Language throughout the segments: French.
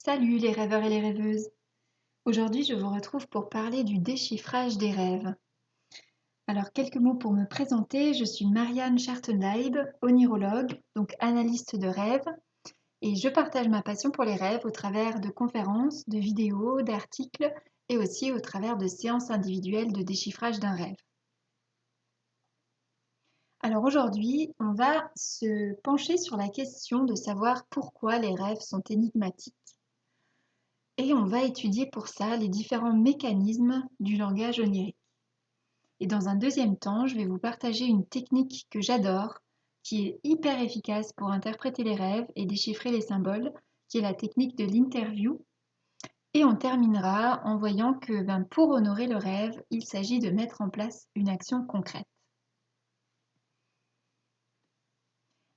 Salut les rêveurs et les rêveuses. Aujourd'hui, je vous retrouve pour parler du déchiffrage des rêves. Alors, quelques mots pour me présenter. Je suis Marianne Schartenleib, onirologue, donc analyste de rêves, et je partage ma passion pour les rêves au travers de conférences, de vidéos, d'articles et aussi au travers de séances individuelles de déchiffrage d'un rêve. Alors aujourd'hui, on va se pencher sur la question de savoir pourquoi les rêves sont énigmatiques. Et on va étudier pour ça les différents mécanismes du langage onirique. Et dans un deuxième temps, je vais vous partager une technique que j'adore, qui est hyper efficace pour interpréter les rêves et déchiffrer les symboles, qui est la technique de l'interview. Et on terminera en voyant que pour honorer le rêve, il s'agit de mettre en place une action concrète.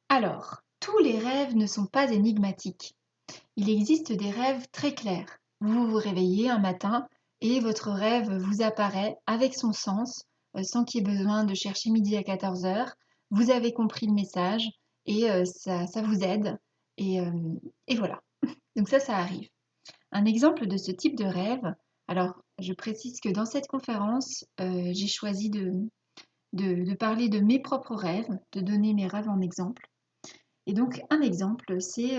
Alors, tous les rêves ne sont pas énigmatiques. Il existe des rêves très clairs. Vous vous réveillez un matin et votre rêve vous apparaît avec son sens, sans qu'il y ait besoin de chercher midi à 14 heures. Vous avez compris le message et ça vous aide. Et, euh, et voilà. Donc ça arrive. Un exemple de ce type de rêve, alors je précise que dans cette conférence, j'ai choisi de parler de mes propres rêves, de donner mes rêves en exemple. Et donc, un exemple, c'est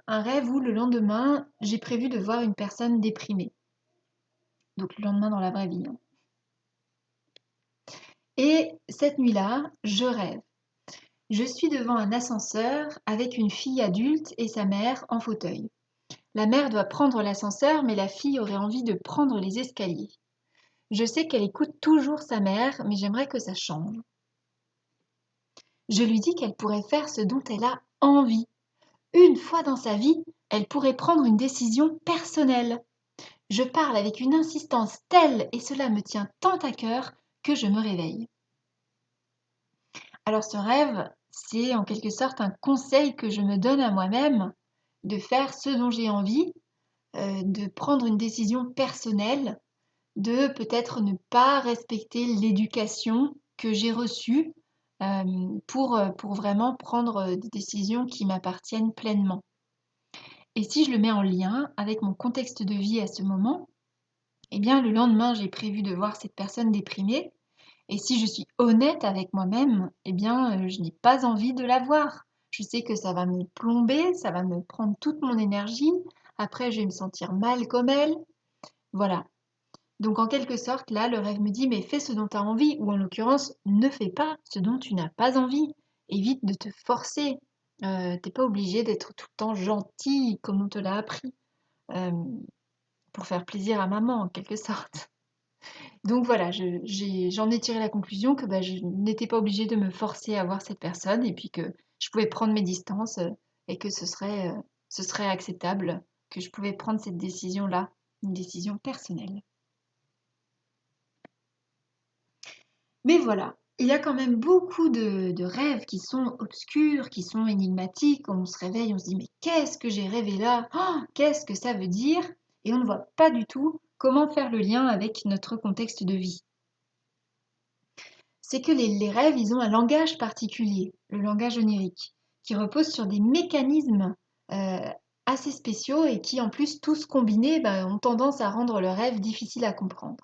un rêve où le lendemain, j'ai prévu de voir une personne déprimée. Donc, le lendemain dans la vraie vie, hein. Et cette nuit-là, je rêve. Je suis devant un ascenseur avec une fille adulte et sa mère en fauteuil. La mère doit prendre l'ascenseur, mais la fille aurait envie de prendre les escaliers. Je sais qu'elle écoute toujours sa mère, mais j'aimerais que ça change. Je lui dis qu'elle pourrait faire ce dont elle a envie. Une fois dans sa vie, elle pourrait prendre une décision personnelle. Je parle avec une insistance telle et cela me tient tant à cœur que je me réveille. Alors ce rêve, c'est en quelque sorte un conseil que je me donne à moi-même de faire ce dont j'ai envie, de prendre une décision personnelle, de peut-être ne pas respecter l'éducation que j'ai reçue pour vraiment prendre des décisions qui m'appartiennent pleinement. Et si je le mets en lien avec mon contexte de vie à ce moment, eh bien, le lendemain, j'ai prévu de voir cette personne déprimée. Et si je suis honnête avec moi-même, eh bien, je n'ai pas envie de la voir. Je sais que ça va me plomber, ça va me prendre toute mon énergie. Après, je vais me sentir mal comme elle. Voilà. Donc, en quelque sorte, là, le rêve me dit, mais fais ce dont tu as envie. Ou en l'occurrence, ne fais pas ce dont tu n'as pas envie. Évite de te forcer. T'es pas obligé d'être tout le temps gentil comme on te l'a appris. Euh, pour faire plaisir à maman, en quelque sorte. Donc voilà, j'en ai tiré la conclusion que je n'étais pas obligée de me forcer à voir cette personne et puis que je pouvais prendre mes distances et que ce serait acceptable, que je pouvais prendre cette décision-là, une décision personnelle. Mais voilà, il y a quand même beaucoup de rêves qui sont obscurs, qui sont énigmatiques. On se réveille, on se dit mais qu'est-ce que j'ai rêvé là? Oh, qu'est-ce que ça veut dire? Et on ne voit pas du tout comment faire le lien avec notre contexte de vie. C'est que les rêves, ils ont un langage particulier, le langage onirique, qui repose sur des mécanismes euh, assez spéciaux et qui, en plus, tous combinés, ont tendance à rendre le rêve difficile à comprendre.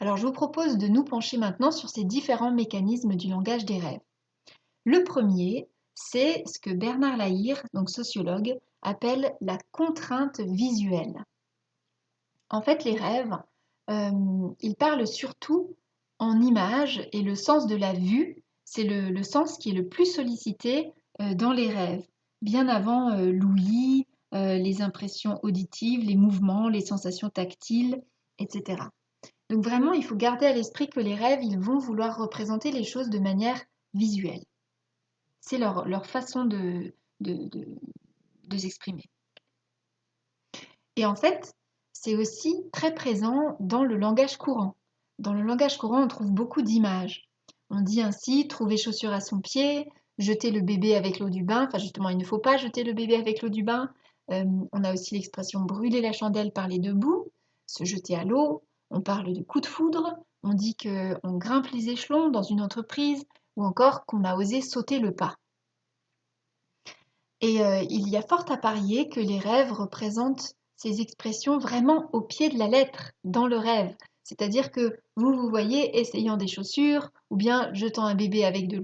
Alors, je vous propose de nous pencher maintenant sur ces différents mécanismes du langage des rêves. Le premier, c'est ce que Bernard Lahire, donc sociologue, appelle la contrainte visuelle. En fait, les rêves, ils parlent surtout en images et le sens de la vue, c'est le sens qui est le plus sollicité dans les rêves, bien avant l'ouïe, les impressions auditives, les mouvements, les sensations tactiles, etc. Donc vraiment, il faut garder à l'esprit que les rêves, ils vont vouloir représenter les choses de manière visuelle. C'est leur façon de s'exprimer. Et en fait, c'est aussi très présent dans le langage courant. Dans le langage courant, on trouve beaucoup d'images. On dit ainsi trouver chaussure à son pied, jeter le bébé avec l'eau du bain. Enfin, justement, il ne faut pas jeter le bébé avec l'eau du bain. On a aussi l'expression brûler la chandelle par les deux bouts, se jeter à l'eau. On parle de coup de foudre. On dit qu'on grimpe les échelons dans une entreprise ou encore qu'on a osé sauter le pas. Et il y a fort à parier que les rêves représentent ces expressions vraiment au pied de la lettre, dans le rêve. C'est-à-dire que vous vous voyez essayant des chaussures, ou bien jetant un bébé avec de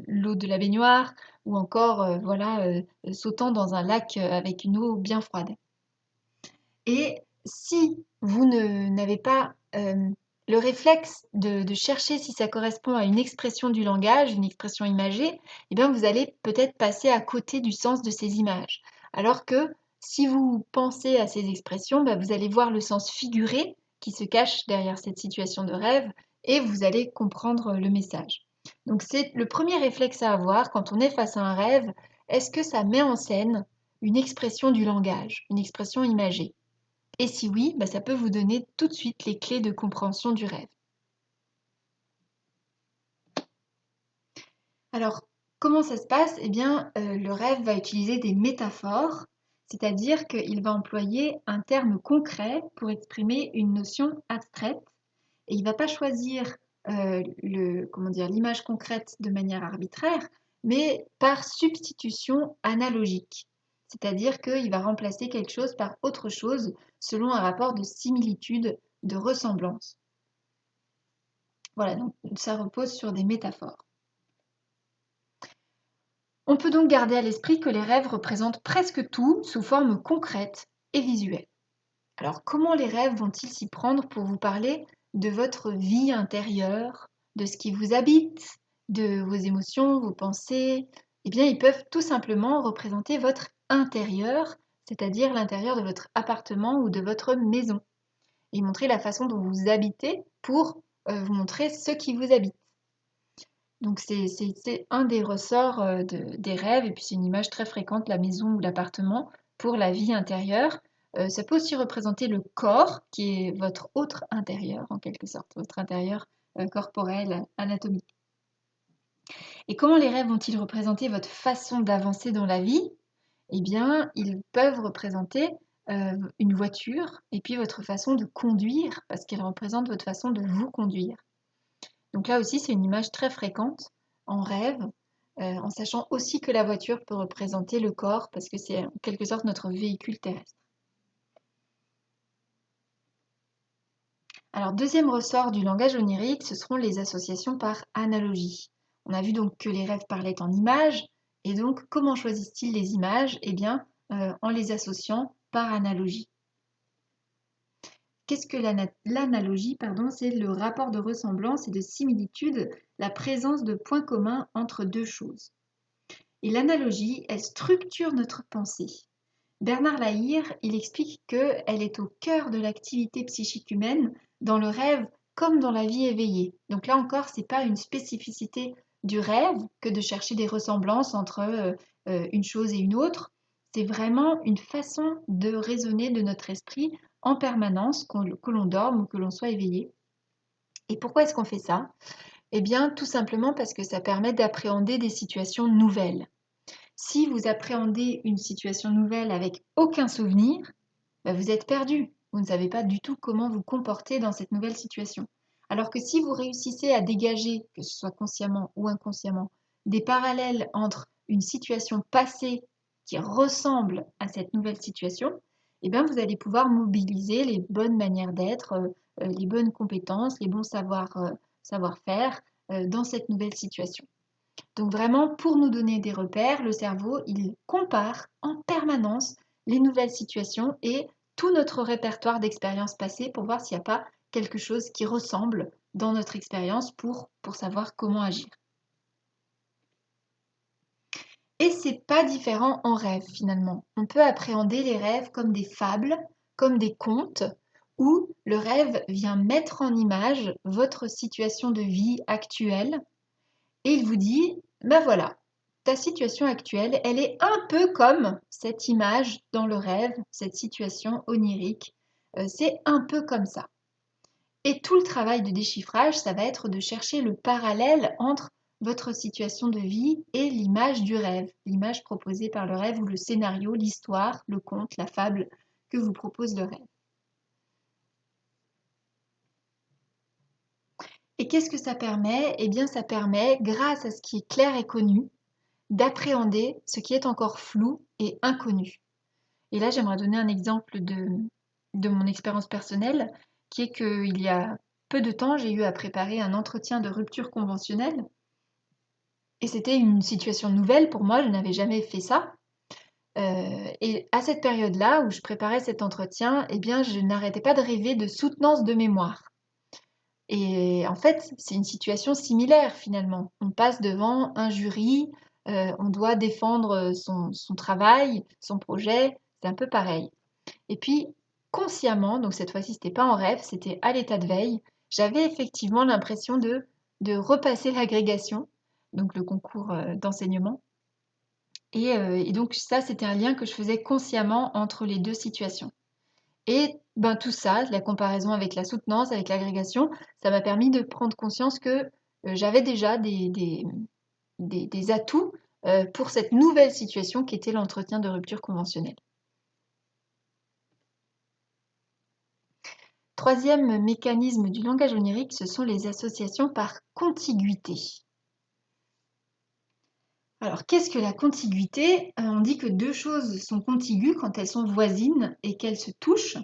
l'eau de la baignoire, ou encore sautant dans un lac avec une eau bien froide. Et si vous n'avez pas le réflexe de chercher si ça correspond à une expression du langage, une expression imagée, eh bien vous allez peut-être passer à côté du sens de ces images. Alors que si vous pensez à ces expressions, vous allez voir le sens figuré qui se cache derrière cette situation de rêve et vous allez comprendre le message. Donc c'est le premier réflexe à avoir quand on est face à un rêve. Est-ce que ça met en scène une expression du langage, une expression imagée? Et si oui, ça peut vous donner tout de suite les clés de compréhension du rêve. Alors, comment ça se passe? Eh bien, le rêve va utiliser des métaphores, c'est-à-dire qu'il va employer un terme concret pour exprimer une notion abstraite, et il ne va pas choisir l'image concrète de manière arbitraire, mais par substitution analogique. C'est-à-dire qu'il va remplacer quelque chose par autre chose selon un rapport de similitude, de ressemblance. Voilà, donc ça repose sur des métaphores. On peut donc garder à l'esprit que les rêves représentent presque tout sous forme concrète et visuelle. Alors comment les rêves vont-ils s'y prendre pour vous parler de votre vie intérieure, de ce qui vous habite, de vos émotions, vos pensées? Eh bien, ils peuvent tout simplement représenter votre intérieur, c'est-à-dire l'intérieur de votre appartement ou de votre maison, et montrer la façon dont vous habitez pour vous montrer ce qui vous habite. Donc c'est un des ressorts des rêves, et puis c'est une image très fréquente, la maison ou l'appartement, pour la vie intérieure. Ça peut aussi représenter le corps, qui est votre autre intérieur, en quelque sorte, votre intérieur corporel, anatomique. Et comment les rêves vont-ils représenter votre façon d'avancer dans la vie? Eh bien, ils peuvent représenter une voiture, et puis votre façon de conduire, parce qu'elle représente votre façon de vous conduire. Donc là aussi, c'est une image très fréquente en rêve, en sachant aussi que la voiture peut représenter le corps, parce que c'est en quelque sorte notre véhicule terrestre. Alors, deuxième ressort du langage onirique, ce seront les associations par analogie. On a vu donc que les rêves parlaient en images, et donc comment choisissent-ils les images? Eh bien, en les associant par analogie. Qu'est-ce que l'analogie? C'est le rapport de ressemblance et de similitude, la présence de points communs entre deux choses. Et l'analogie, elle structure notre pensée. Bernard Lahire, il explique qu'elle est au cœur de l'activité psychique humaine, dans le rêve comme dans la vie éveillée. Donc là encore, ce n'est pas une spécificité du rêve que de chercher des ressemblances entre une chose et une autre. C'est vraiment une façon de raisonner de notre esprit en permanence, que l'on dorme ou que l'on soit éveillé. Et pourquoi est-ce qu'on fait ça? Eh bien, tout simplement parce que ça permet d'appréhender des situations nouvelles. Si vous appréhendez une situation nouvelle avec aucun souvenir, vous êtes perdu. Vous ne savez pas du tout comment vous comporter dans cette nouvelle situation. Alors que si vous réussissez à dégager, que ce soit consciemment ou inconsciemment, des parallèles entre une situation passée qui ressemble à cette nouvelle situation, eh bien vous allez pouvoir mobiliser les bonnes manières d'être, les bonnes compétences, les bons savoir-faire dans cette nouvelle situation. Donc vraiment, pour nous donner des repères, le cerveau, il compare en permanence les nouvelles situations et tout notre répertoire d'expériences passées pour voir s'il n'y a pas quelque chose qui ressemble dans notre expérience pour savoir comment agir. Et c'est pas différent en rêve finalement. On peut appréhender les rêves comme des fables, comme des contes, où le rêve vient mettre en image votre situation de vie actuelle et il vous dit, voilà, ta situation actuelle, elle est un peu comme cette image dans le rêve, cette situation onirique. C'est un peu comme ça. Et tout le travail de déchiffrage, ça va être de chercher le parallèle entre votre situation de vie et l'image du rêve, l'image proposée par le rêve ou le scénario, l'histoire, le conte, la fable que vous propose le rêve. Et qu'est-ce que ça permet? Eh bien, ça permet, grâce à ce qui est clair et connu, d'appréhender ce qui est encore flou et inconnu. Et là, j'aimerais donner un exemple de mon expérience personnelle, qui est qu'il y a peu de temps, j'ai eu à préparer un entretien de rupture conventionnelle. Et c'était une situation nouvelle pour moi, je n'avais jamais fait ça. Et à cette période-là, où je préparais cet entretien, eh bien, je n'arrêtais pas de rêver de soutenance de mémoire. Et en fait, c'est une situation similaire finalement. On passe devant un jury, on doit défendre son travail, son projet, c'est un peu pareil. Et puis, consciemment, donc cette fois-ci, c'était pas en rêve, c'était à l'état de veille, j'avais effectivement l'impression de repasser l'agrégation, donc le concours d'enseignement. Et donc ça, c'était un lien que je faisais consciemment entre les deux situations. Et ben, tout ça, la comparaison avec la soutenance, avec l'agrégation, ça m'a permis de prendre conscience que j'avais déjà des atouts pour cette nouvelle situation qui était l'entretien de rupture conventionnelle. Troisième mécanisme du langage onirique, ce sont les associations par contiguïté. Alors, qu'est-ce que la contiguïté? On dit que deux choses sont contiguës quand elles sont voisines et qu'elles se touchent.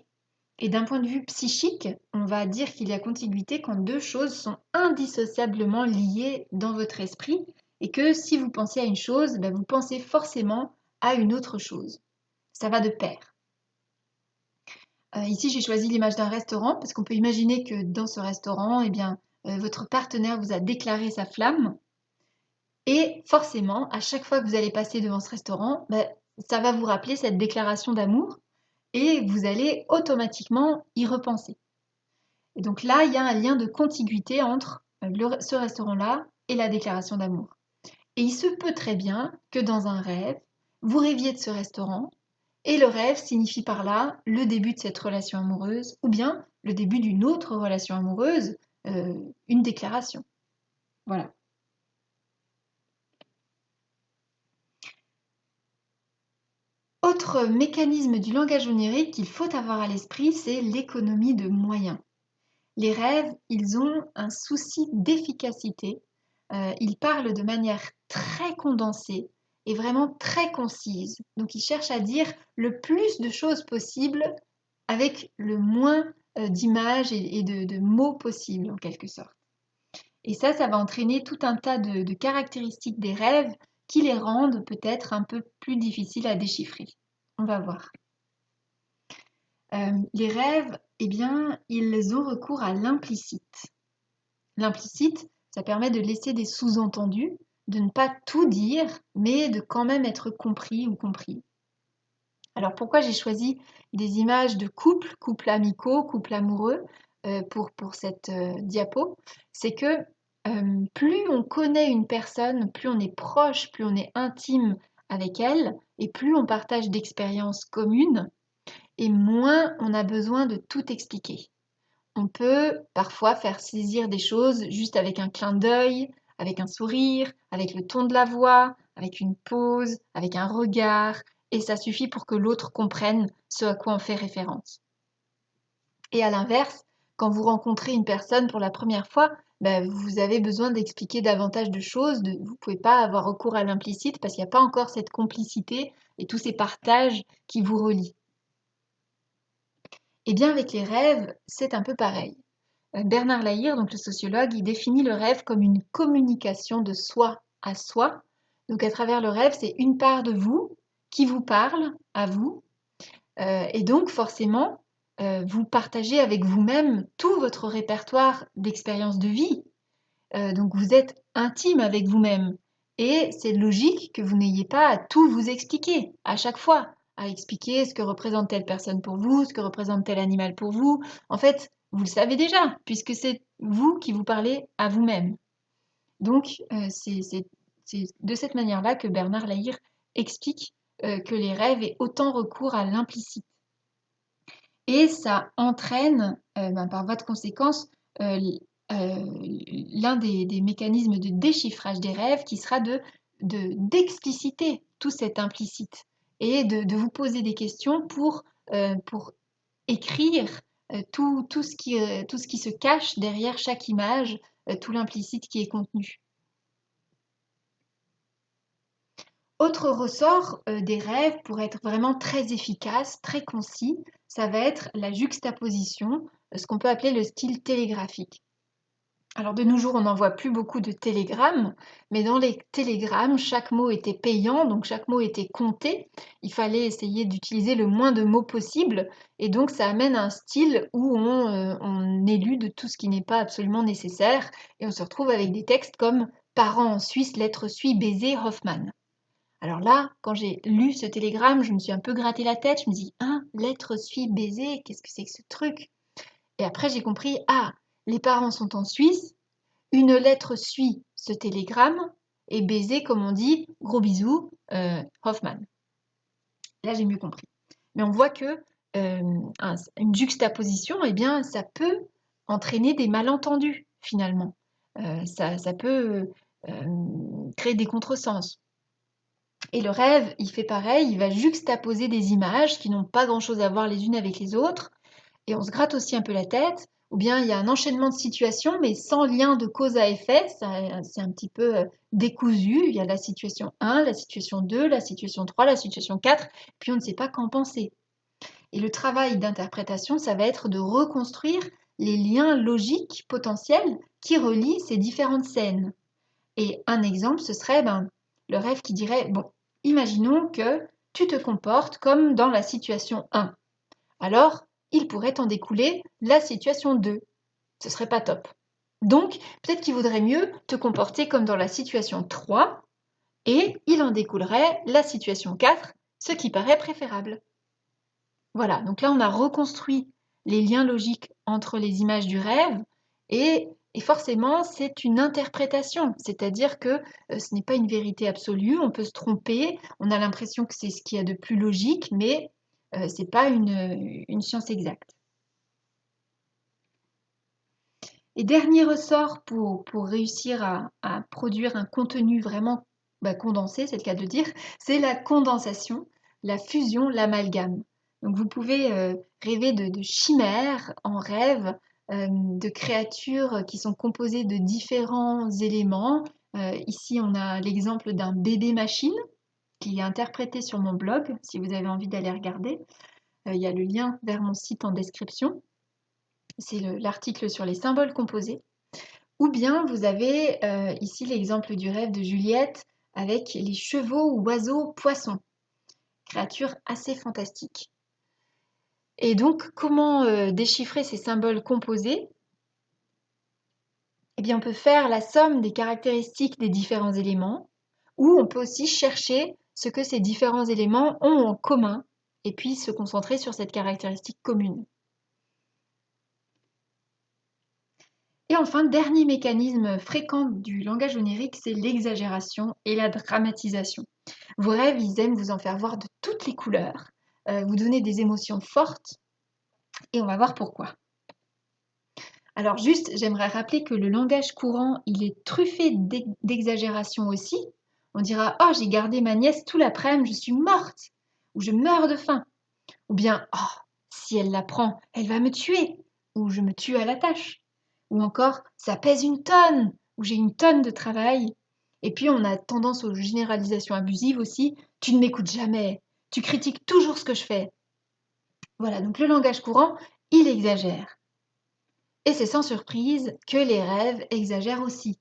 Et d'un point de vue psychique, on va dire qu'il y a contiguïté quand deux choses sont indissociablement liées dans votre esprit et que si vous pensez à une chose, ben vous pensez forcément à une autre chose. Ça va de pair. Ici, j'ai choisi l'image d'un restaurant parce qu'on peut imaginer que dans ce restaurant, eh bien, votre partenaire vous a déclaré sa flamme et forcément, à chaque fois que vous allez passer devant ce restaurant, ben, ça va vous rappeler cette déclaration d'amour et vous allez automatiquement y repenser. Et donc là, il y a un lien de contiguïté entre ce restaurant-là et la déclaration d'amour. Et il se peut très bien que dans un rêve, vous rêviez de ce restaurant et le rêve signifie par là le début de cette relation amoureuse ou bien le début d'une autre relation amoureuse, une déclaration. Voilà. Autre mécanisme du langage onirique qu'il faut avoir à l'esprit, c'est l'économie de moyens. Les rêves, ils ont un souci d'efficacité. Ils parlent de manière très condensée et vraiment très concise. Donc, ils cherchent à dire le plus de choses possibles avec le moins d'images et de mots possibles, en quelque sorte. Et ça va entraîner tout un tas de caractéristiques des rêves qui les rendent peut-être un peu plus difficiles à déchiffrer. On va voir. Les rêves, eh bien, ils ont recours à l'implicite. L'implicite, ça permet de laisser des sous-entendus, de ne pas tout dire, mais de quand même être compris ou compris. Alors pourquoi j'ai choisi des images de couples amicaux, couples amoureux pour cette diapo? C'est que plus on connaît une personne, plus on est proche, plus on est intime avec elle, et plus on partage d'expériences communes, et moins on a besoin de tout expliquer. On peut parfois faire saisir des choses juste avec un clin d'œil, avec un sourire, avec le ton de la voix, avec une pause, avec un regard, et ça suffit pour que l'autre comprenne ce à quoi on fait référence. Et à l'inverse, quand vous rencontrez une personne pour la première fois, ben, vous avez besoin d'expliquer davantage de choses, vous ne pouvez pas avoir recours à l'implicite parce qu'il n'y a pas encore cette complicité et tous ces partages qui vous relient. Et bien avec les rêves, c'est un peu pareil. Bernard Lahire, donc le sociologue, il définit le rêve comme une communication de soi à soi. Donc à travers le rêve, c'est une part de vous qui vous parle à vous. Et donc forcément, vous partagez avec vous-même tout votre répertoire d'expériences de vie. Donc vous êtes intime avec vous-même. Et c'est logique que vous n'ayez pas à tout vous expliquer à chaque fois, à expliquer ce que représente telle personne pour vous, ce que représente tel animal pour vous. En fait, vous le savez déjà, puisque c'est vous qui vous parlez à vous-même. Donc c'est de cette manière-là que Bernard Lahire explique que les rêves aient autant recours à l'implicite. Et ça entraîne, par voie de conséquence, l'un des mécanismes de déchiffrage des rêves qui sera d'expliciter tout cet implicite et de vous poser des questions pour écrire tout ce qui se cache derrière chaque image, tout l'implicite qui est contenu. Autre ressort des rêves pour être vraiment très efficace, très concis, ça va être la juxtaposition, ce qu'on peut appeler le style télégraphique. Alors de nos jours, on n'en voit plus beaucoup de télégrammes, mais dans les télégrammes, chaque mot était payant, donc chaque mot était compté. Il fallait essayer d'utiliser le moins de mots possible, et donc ça amène un style où on élude tout ce qui n'est pas absolument nécessaire, et on se retrouve avec des textes comme Parents en Suisse, lettre suit, baiser, Hoffmann. Alors là, quand j'ai lu ce télégramme, je me suis un peu gratté la tête, je me dis, hein, lettre suit, baiser, qu'est-ce que c'est que ce truc? Et après j'ai compris, ah, les parents sont en Suisse, une lettre suit ce télégramme et baiser, comme on dit, gros bisous, Hoffman. Là, j'ai mieux compris. Mais on voit que une juxtaposition, eh bien, ça peut entraîner des malentendus, finalement. Ça peut créer des contresens. Et le rêve, il fait pareil, il va juxtaposer des images qui n'ont pas grand-chose à voir les unes avec les autres, et on se gratte aussi un peu la tête, ou bien il y a un enchaînement de situations, mais sans lien de cause à effet, c'est un petit peu décousu, il y a la situation 1, la situation 2, la situation 3, la situation 4, puis on ne sait pas qu'en penser. Et le travail d'interprétation, ça va être de reconstruire les liens logiques potentiels qui relient ces différentes scènes. Et un exemple, ce serait le rêve qui dirait, bon, imaginons que tu te comportes comme dans la situation 1. Alors, il pourrait en découler la situation 2. Ce serait pas top. Donc, peut-être qu'il vaudrait mieux te comporter comme dans la situation 3 et il en découlerait la situation 4, ce qui paraît préférable. Voilà, donc là on a reconstruit les liens logiques entre les images du rêve et forcément c'est une interprétation, c'est-à-dire que ce n'est pas une vérité absolue, on peut se tromper, on a l'impression que c'est ce qu'il y a de plus logique, mais ce n'est pas une science exacte. Et dernier ressort pour réussir à produire un contenu vraiment condensé, c'est le cas de le dire, c'est la condensation, la fusion, l'amalgame. Donc vous pouvez rêver de chimères en rêve, de créatures qui sont composées de différents éléments. Ici, on a l'exemple d'un bébé machine qui est interprété sur mon blog, si vous avez envie d'aller regarder. Il y a le lien vers mon site en description. C'est l'article sur les symboles composés. Ou bien vous avez ici l'exemple du rêve de Juliette avec les chevaux, oiseaux, poissons. Créatures assez fantastiques. Et donc, comment déchiffrer ces symboles composés? Eh bien, on peut faire la somme des caractéristiques des différents éléments, ou on peut aussi chercher ce que ces différents éléments ont en commun, et puis se concentrer sur cette caractéristique commune. Et enfin, dernier mécanisme fréquent du langage onirique, c'est l'exagération et la dramatisation. Vos rêves, ils aiment vous en faire voir de toutes les couleurs, vous donner des émotions fortes, et on va voir pourquoi. Alors juste, j'aimerais rappeler que le langage courant, il est truffé d'exagération aussi. On dira « Oh, j'ai gardé ma nièce tout l'après-midi, je suis morte !» ou « Je meurs de faim !» ou bien « Oh, si elle l'apprend, elle va me tuer !» ou « Je me tue à la tâche !» ou encore « Ça pèse une tonne !» ou « J'ai une tonne de travail !» Et puis on a tendance aux généralisations abusives aussi. « Tu ne m'écoutes jamais, tu critiques toujours ce que je fais !» Voilà, donc le langage courant, il exagère. Et c'est sans surprise que les rêves exagèrent aussi.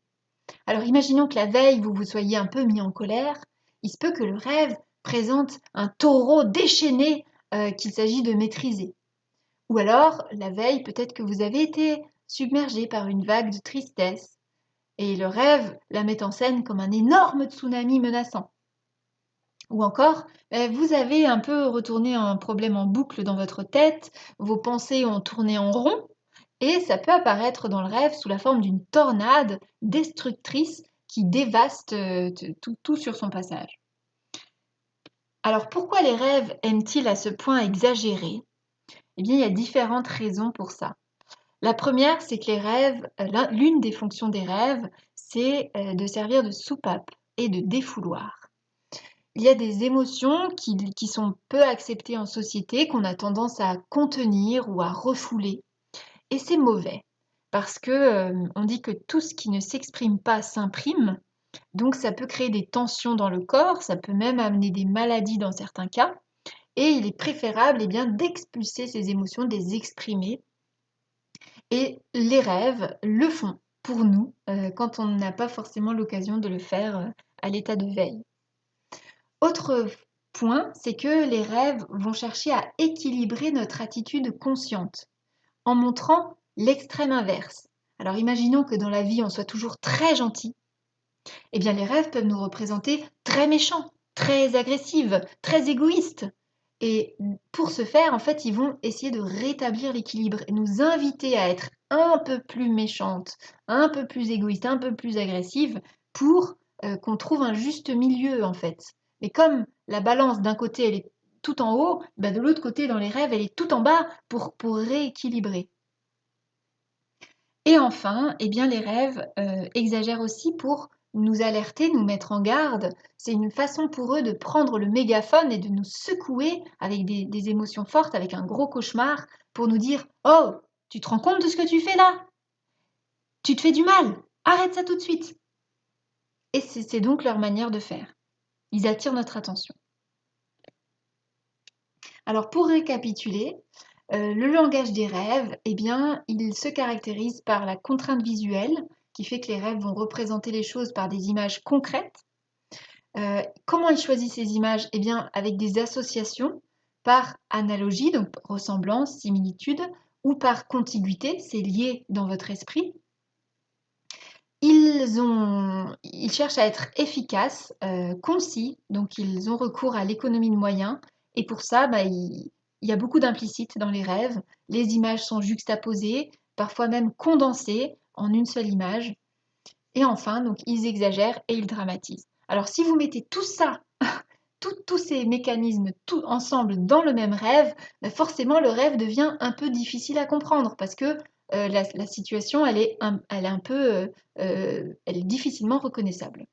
Alors imaginons que la veille, vous vous soyez un peu mis en colère. Il se peut que le rêve présente un taureau déchaîné qu'il s'agit de maîtriser. Ou alors, la veille, peut-être que vous avez été submergé par une vague de tristesse. Et le rêve la met en scène comme un énorme tsunami menaçant. Ou encore, vous avez un peu retourné un problème en boucle dans votre tête, vos pensées ont tourné en rond, et ça peut apparaître dans le rêve sous la forme d'une tornade destructrice qui dévaste tout sur son passage. Alors pourquoi les rêves aiment-ils à ce point exagérer? Eh bien, il y a différentes raisons pour ça. La première, c'est que les rêves, l'une des fonctions des rêves, c'est de servir de soupape et de défouloir. Il y a des émotions qui sont peu acceptées en société, qu'on a tendance à contenir ou à refouler. Et c'est mauvais, parce que on dit que tout ce qui ne s'exprime pas s'imprime. Donc ça peut créer des tensions dans le corps, ça peut même amener des maladies dans certains cas. Et il est préférable d'expulser ces émotions, de les exprimer. Et les rêves le font pour nous quand on n'a pas forcément l'occasion de le faire à l'état de veille. Autre point, c'est que les rêves vont chercher à équilibrer notre attitude consciente en montrant l'extrême inverse. Alors imaginons que dans la vie on soit toujours très gentil. Eh bien les rêves peuvent nous représenter très méchants, très agressifs, très égoïstes. Et pour ce faire, en fait, ils vont essayer de rétablir l'équilibre et nous inviter à être un peu plus méchante, un peu plus égoïste, un peu plus agressive pour qu'on trouve un juste milieu, en fait. Mais comme la balance d'un côté, elle est tout en haut, bah de l'autre côté, dans les rêves, elle est tout en bas pour rééquilibrer. Et enfin, eh bien, les rêves exagèrent aussi pour nous alerter, nous mettre en garde. C'est une façon pour eux de prendre le mégaphone et de nous secouer avec des émotions fortes, avec un gros cauchemar, pour nous dire: «Oh, tu te rends compte de ce que tu fais là? Tu te fais du mal! Arrête ça tout de suite!» Et c'est donc leur manière de faire. Ils attirent notre attention. Alors pour récapituler, le langage des rêves, eh bien, il se caractérise par la contrainte visuelle, qui fait que les rêves vont représenter les choses par des images concrètes. Comment ils choisissent ces images? Eh bien, avec des associations par analogie, donc ressemblance, similitude, ou par contiguïté, c'est lié dans votre esprit. Ils cherchent à être efficaces, concis, donc ils ont recours à l'économie de moyens. Et pour ça, il y a beaucoup d'implicite dans les rêves. Les images sont juxtaposées, parfois même condensées en une seule image. Et enfin, donc ils exagèrent et ils dramatisent. Alors si vous mettez tout ça, tous ces mécanismes tout ensemble dans le même rêve, forcément le rêve devient un peu difficile à comprendre parce que la situation elle est un peu elle est difficilement reconnaissable.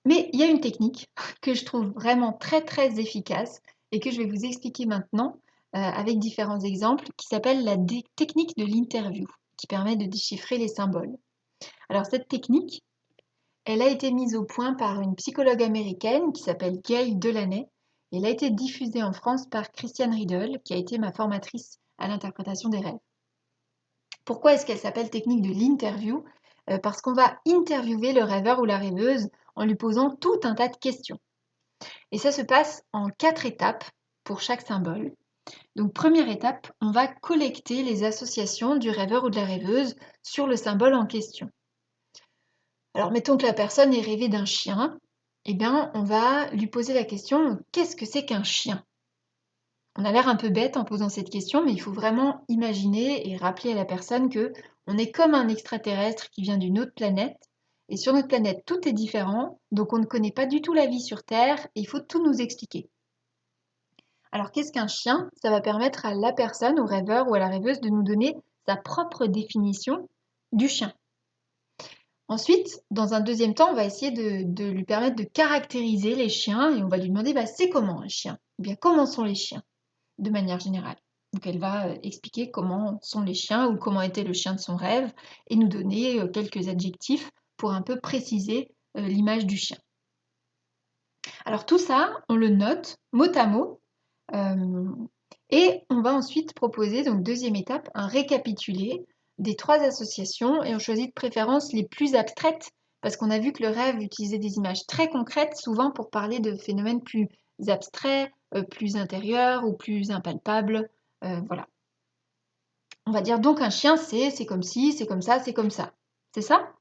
Mais il y a une technique que je trouve vraiment très très efficace et que je vais vous expliquer maintenant avec différents exemples qui s'appelle la technique de l'interview qui permet de déchiffrer les symboles. Alors cette technique, elle a été mise au point par une psychologue américaine qui s'appelle Gail Delaney. Et elle a été diffusée en France par Christiane Riedel, qui a été ma formatrice à l'interprétation des rêves. Pourquoi est-ce qu'elle s'appelle technique de l'interview? Parce qu'on va interviewer le rêveur ou la rêveuse en lui posant tout un tas de questions. Et ça se passe en 4 étapes pour chaque symbole. Donc première étape, on va collecter les associations du rêveur ou de la rêveuse sur le symbole en question. Alors mettons que la personne ait rêvé d'un chien, eh bien on va lui poser la question: qu'est-ce que c'est qu'un chien? On a l'air un peu bête en posant cette question, mais il faut vraiment imaginer et rappeler à la personne que on est comme un extraterrestre qui vient d'une autre planète. Et sur notre planète, tout est différent, donc on ne connaît pas du tout la vie sur Terre et il faut tout nous expliquer. Alors qu'est-ce qu'un chien? Ça va permettre à la personne, au rêveur ou à la rêveuse, de nous donner sa propre définition du chien. Ensuite, dans un deuxième temps, on va essayer de lui permettre de caractériser les chiens et on va lui demander c'est comment un chien? Eh bien, comment sont les chiens de manière générale? Donc, elle va expliquer comment sont les chiens ou comment était le chien de son rêve et nous donner quelques adjectifs pour un peu préciser l'image du chien. Alors, tout ça, on le note mot à mot et on va ensuite proposer, donc deuxième étape, un récapitulé des 3 associations et on choisit de préférence les plus abstraites parce qu'on a vu que le rêve utilisait des images très concrètes souvent pour parler de phénomènes plus abstraits, plus intérieurs ou plus impalpables. Voilà. On va dire donc un chien c'est comme ci, c'est comme ça, c'est comme ça. C'est ça?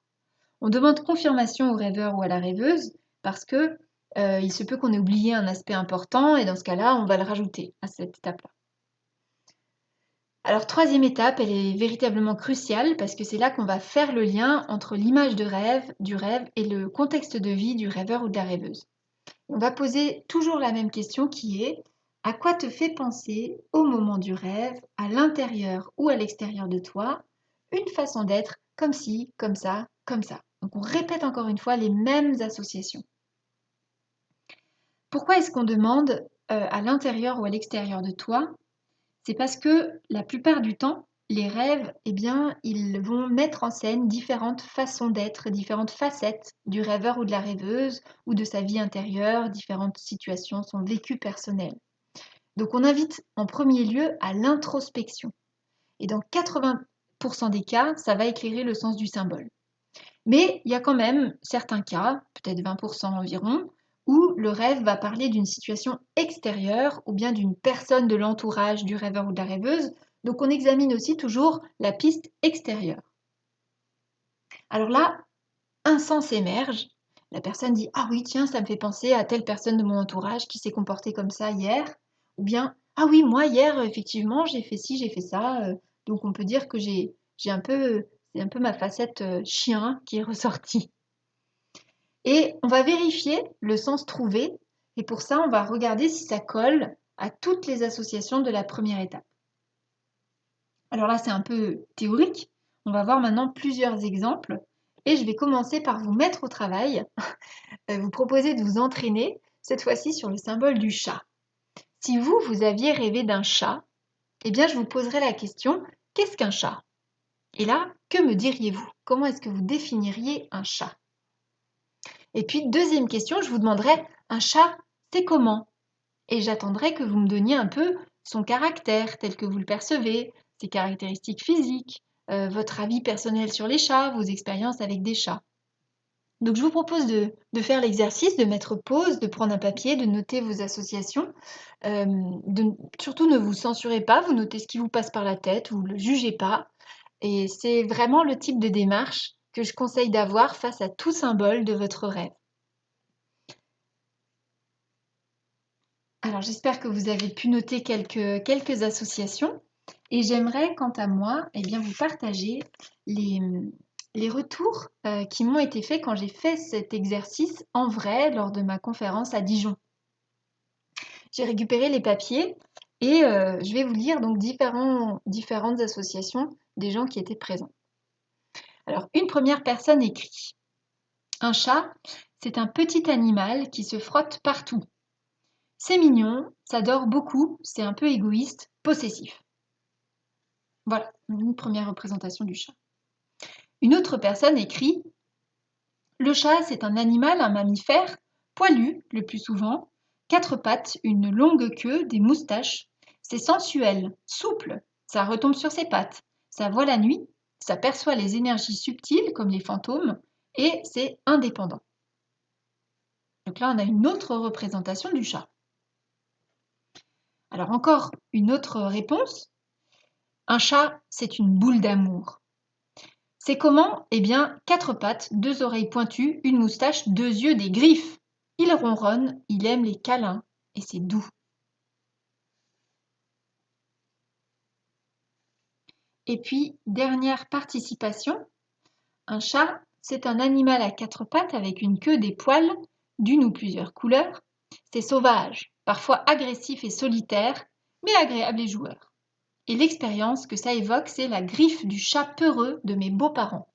On demande confirmation au rêveur ou à la rêveuse parce que il se peut qu'on ait oublié un aspect important et dans ce cas-là, on va le rajouter à cette étape-là. Alors, troisième étape, elle est véritablement cruciale parce que c'est là qu'on va faire le lien entre l'image du rêve et le contexte de vie du rêveur ou de la rêveuse. On va poser toujours la même question qui est: à quoi te fait penser au moment du rêve, à l'intérieur ou à l'extérieur de toi, une façon d'être comme ci, comme ça, comme ça. Donc on répète encore une fois les mêmes associations. Pourquoi est-ce qu'on demande à l'intérieur ou à l'extérieur de toi? C'est parce que la plupart du temps, les rêves, eh bien, ils vont mettre en scène différentes façons d'être, différentes facettes du rêveur ou de la rêveuse, ou de sa vie intérieure, différentes situations, son vécu personnel. Donc on invite en premier lieu à l'introspection. Et dans 80% des cas, ça va éclairer le sens du symbole. Mais il y a quand même certains cas, peut-être 20% environ, où le rêve va parler d'une situation extérieure ou bien d'une personne de l'entourage du rêveur ou de la rêveuse. Donc on examine aussi toujours la piste extérieure. Alors là, un sens émerge. La personne dit: ah oui, tiens, ça me fait penser à telle personne de mon entourage qui s'est comportée comme ça hier. Ou bien: ah oui, moi hier, effectivement, j'ai fait ci, j'ai fait ça. Donc on peut dire que c'est un peu ma facette chien qui est ressortie. Et on va vérifier le sens trouvé. Et pour ça, on va regarder si ça colle à toutes les associations de la première étape. Alors là, c'est un peu théorique. On va voir maintenant plusieurs exemples. Et je vais commencer par vous mettre au travail, vous proposer de vous entraîner, cette fois-ci sur le symbole du chat. Si vous aviez rêvé d'un chat, eh bien je vous poserai la question: qu'est-ce qu'un chat? Et là, que me diriez-vous? Comment est-ce que vous définiriez un chat? Et puis, deuxième question, je vous demanderai: un chat, c'est comment? Et j'attendrai que vous me donniez un peu son caractère tel que vous le percevez, ses caractéristiques physiques, votre avis personnel sur les chats, vos expériences avec des chats. Donc je vous propose de faire l'exercice, de mettre pause, de prendre un papier, de noter vos associations. Surtout ne vous censurez pas, vous notez ce qui vous passe par la tête, vous ne le jugez pas. Et c'est vraiment le type de démarche que je conseille d'avoir face à tout symbole de votre rêve. Alors j'espère que vous avez pu noter quelques associations et j'aimerais quant à moi eh bien, vous partager les retours qui m'ont été faits quand j'ai fait cet exercice en vrai lors de ma conférence à Dijon. J'ai récupéré les papiers et je vais vous lire donc différentes associations des gens qui étaient présents. Alors une première personne écrit: un chat, c'est un petit animal qui se frotte partout. C'est mignon, ça dort beaucoup, c'est un peu égoïste, possessif. Voilà, une première représentation du chat. Une autre personne écrit: le chat, c'est un animal, un mammifère, poilu le plus souvent, 4 pattes, une longue queue, des moustaches. C'est sensuel, souple, ça retombe sur ses pattes, ça voit la nuit, ça perçoit les énergies subtiles comme les fantômes, et c'est indépendant. Donc là, on a une autre représentation du chat. Alors encore une autre réponse. Un chat, c'est une boule d'amour. C'est comment? Eh bien, 4 pattes, 2 oreilles pointues, une moustache, 2 yeux, des griffes. Il ronronne, il aime les câlins, et c'est doux. Et puis, dernière participation. Un chat, c'est un animal à 4 pattes avec une queue, des poils, d'une ou plusieurs couleurs. C'est sauvage, parfois agressif et solitaire, mais agréable et joueur. Et l'expérience que ça évoque, c'est la griffe du chat peureux de mes beaux-parents.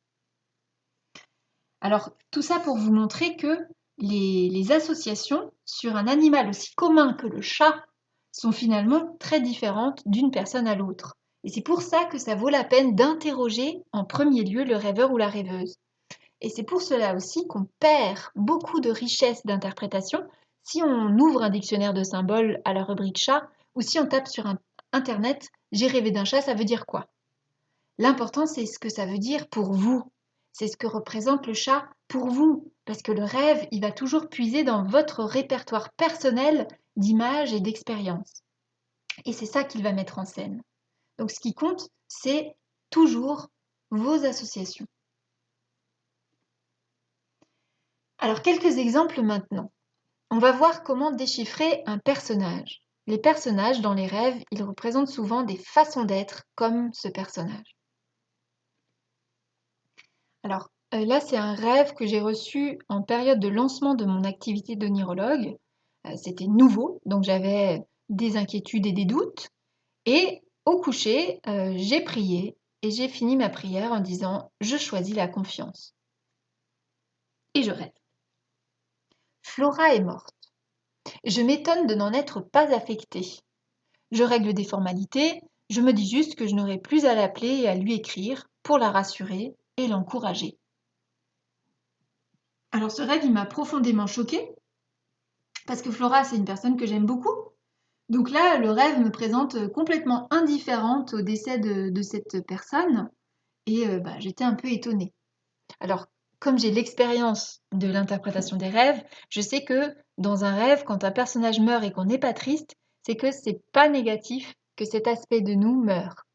Alors, tout ça pour vous montrer que les associations sur un animal aussi commun que le chat sont finalement très différentes d'une personne à l'autre. Et c'est pour ça que ça vaut la peine d'interroger en premier lieu le rêveur ou la rêveuse. Et c'est pour cela aussi qu'on perd beaucoup de richesse d'interprétation si on ouvre un dictionnaire de symboles à la rubrique chat ou si on tape sur Internet « J'ai rêvé d'un chat, ça veut dire quoi ?» L'important, c'est ce que ça veut dire pour vous. C'est ce que représente le chat pour vous. Parce que le rêve, il va toujours puiser dans votre répertoire personnel d'images et d'expériences. Et c'est ça qu'il va mettre en scène. Donc ce qui compte, c'est toujours vos associations. Alors quelques exemples maintenant. On va voir comment déchiffrer un personnage. Les personnages dans les rêves, ils représentent souvent des façons d'être comme ce personnage. Alors là, c'est un rêve que j'ai reçu en période de lancement de mon activité d'onirologue. C'était nouveau, donc j'avais des inquiétudes et des doutes. Et au coucher, j'ai prié et j'ai fini ma prière en disant: je choisis la confiance. Et je rêve. Flora est morte. Je m'étonne de n'en être pas affectée. Je règle des formalités, Je me dis juste que je n'aurai plus à l'appeler et à lui écrire pour la rassurer et l'encourager. Alors ce rêve, il m'a profondément choquée parce que Flora, c'est une personne que j'aime beaucoup. Donc là, le rêve me présente complètement indifférente au décès de cette personne et j'étais un peu étonnée. Alors, comme j'ai l'expérience de l'interprétation des rêves, je sais que dans un rêve, quand un personnage meurt et qu'on n'est pas triste, c'est que c'est pas négatif que cet aspect de nous meure.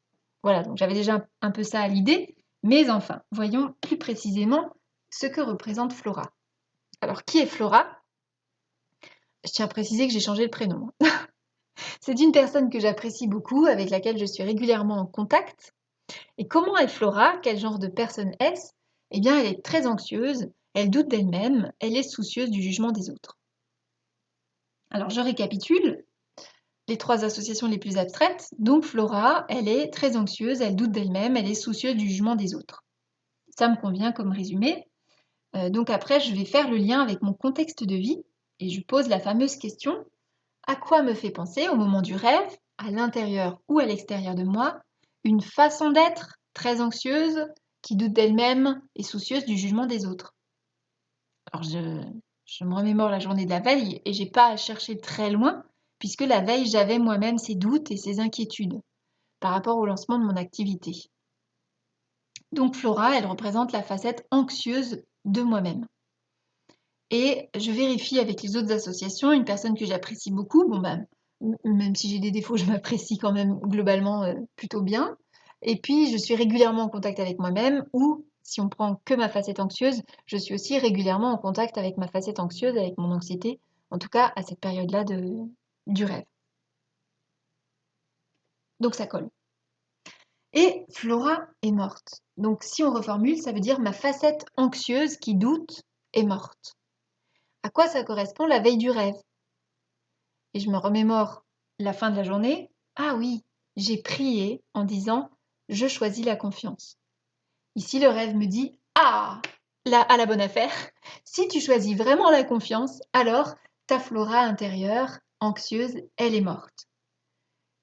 Voilà, donc j'avais déjà un peu ça à l'idée, mais enfin, voyons plus précisément ce que représente Flora. Alors, qui est Flora? Je tiens à préciser que j'ai changé le prénom. C'est une personne que j'apprécie beaucoup, avec laquelle je suis régulièrement en contact. Et comment est Flora? Quel genre de personne est-ce? Eh bien, elle est très anxieuse, elle doute d'elle-même, elle est soucieuse du jugement des autres. Alors, je récapitule les 3 associations les plus abstraites. Donc, Flora, elle est très anxieuse, elle doute d'elle-même, elle est soucieuse du jugement des autres. Ça me convient comme résumé. Donc après, je vais faire le lien avec mon contexte de vie et je pose la fameuse question: à quoi me fait penser au moment du rêve, à l'intérieur ou à l'extérieur de moi, une façon d'être très anxieuse, qui doute d'elle-même et soucieuse du jugement des autres? Alors je me remémore la journée de la veille et j'ai pas à chercher très loin, puisque la veille j'avais moi-même ces doutes et ces inquiétudes par rapport au lancement de mon activité. Donc Flora, elle représente la facette anxieuse de moi-même. Et je vérifie avec les autres associations, une personne que j'apprécie beaucoup, même si j'ai des défauts, je m'apprécie quand même globalement plutôt bien. Et puis, je suis régulièrement en contact avec moi-même, ou si on prend que ma facette anxieuse, je suis aussi régulièrement en contact avec ma facette anxieuse, avec mon anxiété, en tout cas à cette période-là du rêve. Donc ça colle. Et Flora est morte. Donc si on reformule, ça veut dire ma facette anxieuse qui doute est morte. À quoi ça correspond la veille du rêve? Et je me remémore la fin de la journée. Ah oui, j'ai prié en disant: je choisis la confiance. Ici, le rêve me dit: ah, là, à la bonne affaire. Si tu choisis vraiment la confiance, alors ta Flora intérieure, anxieuse, elle est morte.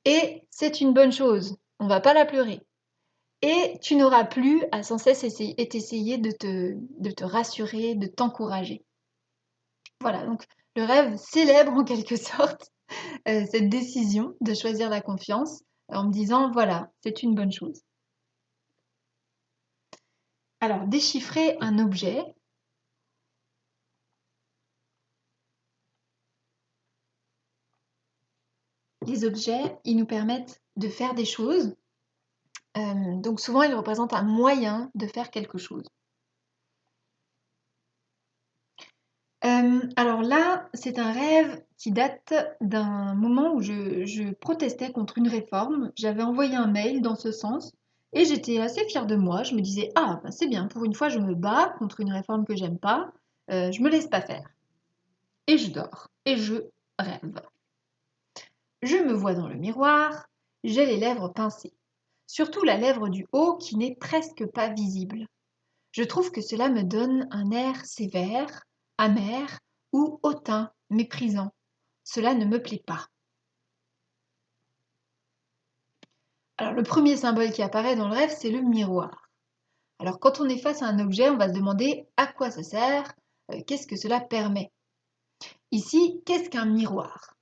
Et c'est une bonne chose. On va pas la pleurer. Et tu n'auras plus à sans cesse essayer de te rassurer, de t'encourager. Voilà, donc le rêve célèbre en quelque sorte cette décision de choisir la confiance en me disant, voilà, c'est une bonne chose. Alors, déchiffrer un objet. Les objets, ils nous permettent de faire des choses. Donc souvent, ils représentent un moyen de faire quelque chose. Alors là, c'est un rêve qui date d'un moment où je protestais contre une réforme. J'avais envoyé un mail dans ce sens et j'étais assez fière de moi. Je me disais, ah, c'est bien, pour une fois, je me bats contre une réforme que j'aime pas. Je me laisse pas faire. Et je dors et je rêve. Je me vois dans le miroir, j'ai les lèvres pincées, surtout la lèvre du haut qui n'est presque pas visible. Je trouve que cela me donne un air sévère, amer ou hautain, méprisant. Cela ne me plaît pas. Alors le premier symbole qui apparaît dans le rêve, c'est le miroir. Alors quand on est face à un objet, on va se demander à quoi ça sert, qu'est-ce que cela permet. Ici, qu'est-ce qu'un miroir?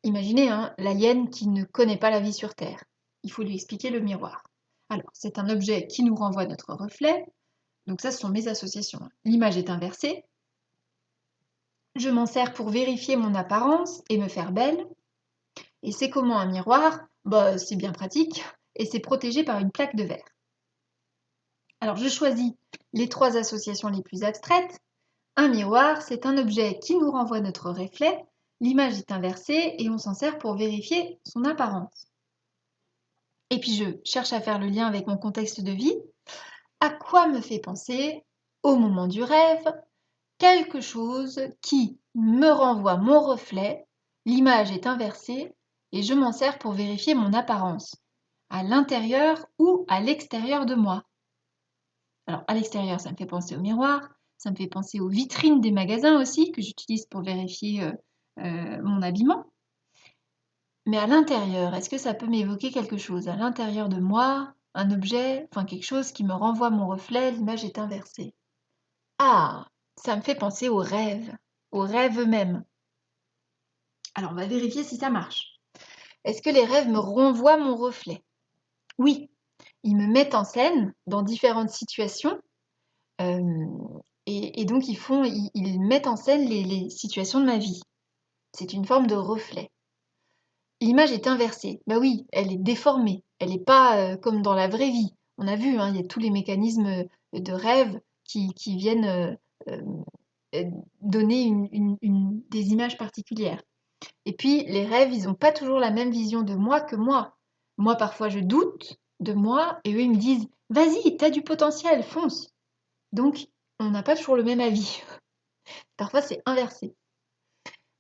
Imaginez l'alien qui ne connaît pas la vie sur Terre. Il faut lui expliquer le miroir. Alors, c'est un objet qui nous renvoie notre reflet. Donc ça, ce sont mes associations. L'image est inversée. Je m'en sers pour vérifier mon apparence et me faire belle. Et c'est comment un miroir? C'est bien pratique et c'est protégé par une plaque de verre. Alors, je choisis les 3 associations les plus abstraites. Un miroir, c'est un objet qui nous renvoie notre reflet. L'image est inversée et on s'en sert pour vérifier son apparence. Et puis je cherche à faire le lien avec mon contexte de vie. À quoi me fait penser, au moment du rêve, quelque chose qui me renvoie mon reflet, l'image est inversée et je m'en sers pour vérifier mon apparence, à l'intérieur ou à l'extérieur de moi. Alors à l'extérieur, ça me fait penser au miroir, ça me fait penser aux vitrines des magasins aussi que j'utilise pour vérifier mon habillement. Mais à l'intérieur, est-ce que ça peut m'évoquer quelque chose? À l'intérieur de moi, un objet, enfin quelque chose qui me renvoie mon reflet, l'image est inversée. Ah, ça me fait penser aux rêves eux-mêmes. Alors on va vérifier si ça marche. Est-ce que les rêves me renvoient mon reflet? Oui, ils me mettent en scène dans différentes situations euh, et donc ils mettent en scène les situations de ma vie. C'est une forme de reflet. L'image est inversée. Bah oui, elle est déformée. Elle n'est pas comme dans la vraie vie. On a vu, hein, il y a tous les mécanismes de rêve qui viennent euh, euh, donner des images particulières. Et puis, les rêves, ils n'ont pas toujours la même vision de moi que moi. Moi, parfois, je doute de moi et eux, ils me disent, vas-y, t'as du potentiel, fonce. Donc, on n'a pas toujours le même avis. Parfois, c'est inversé.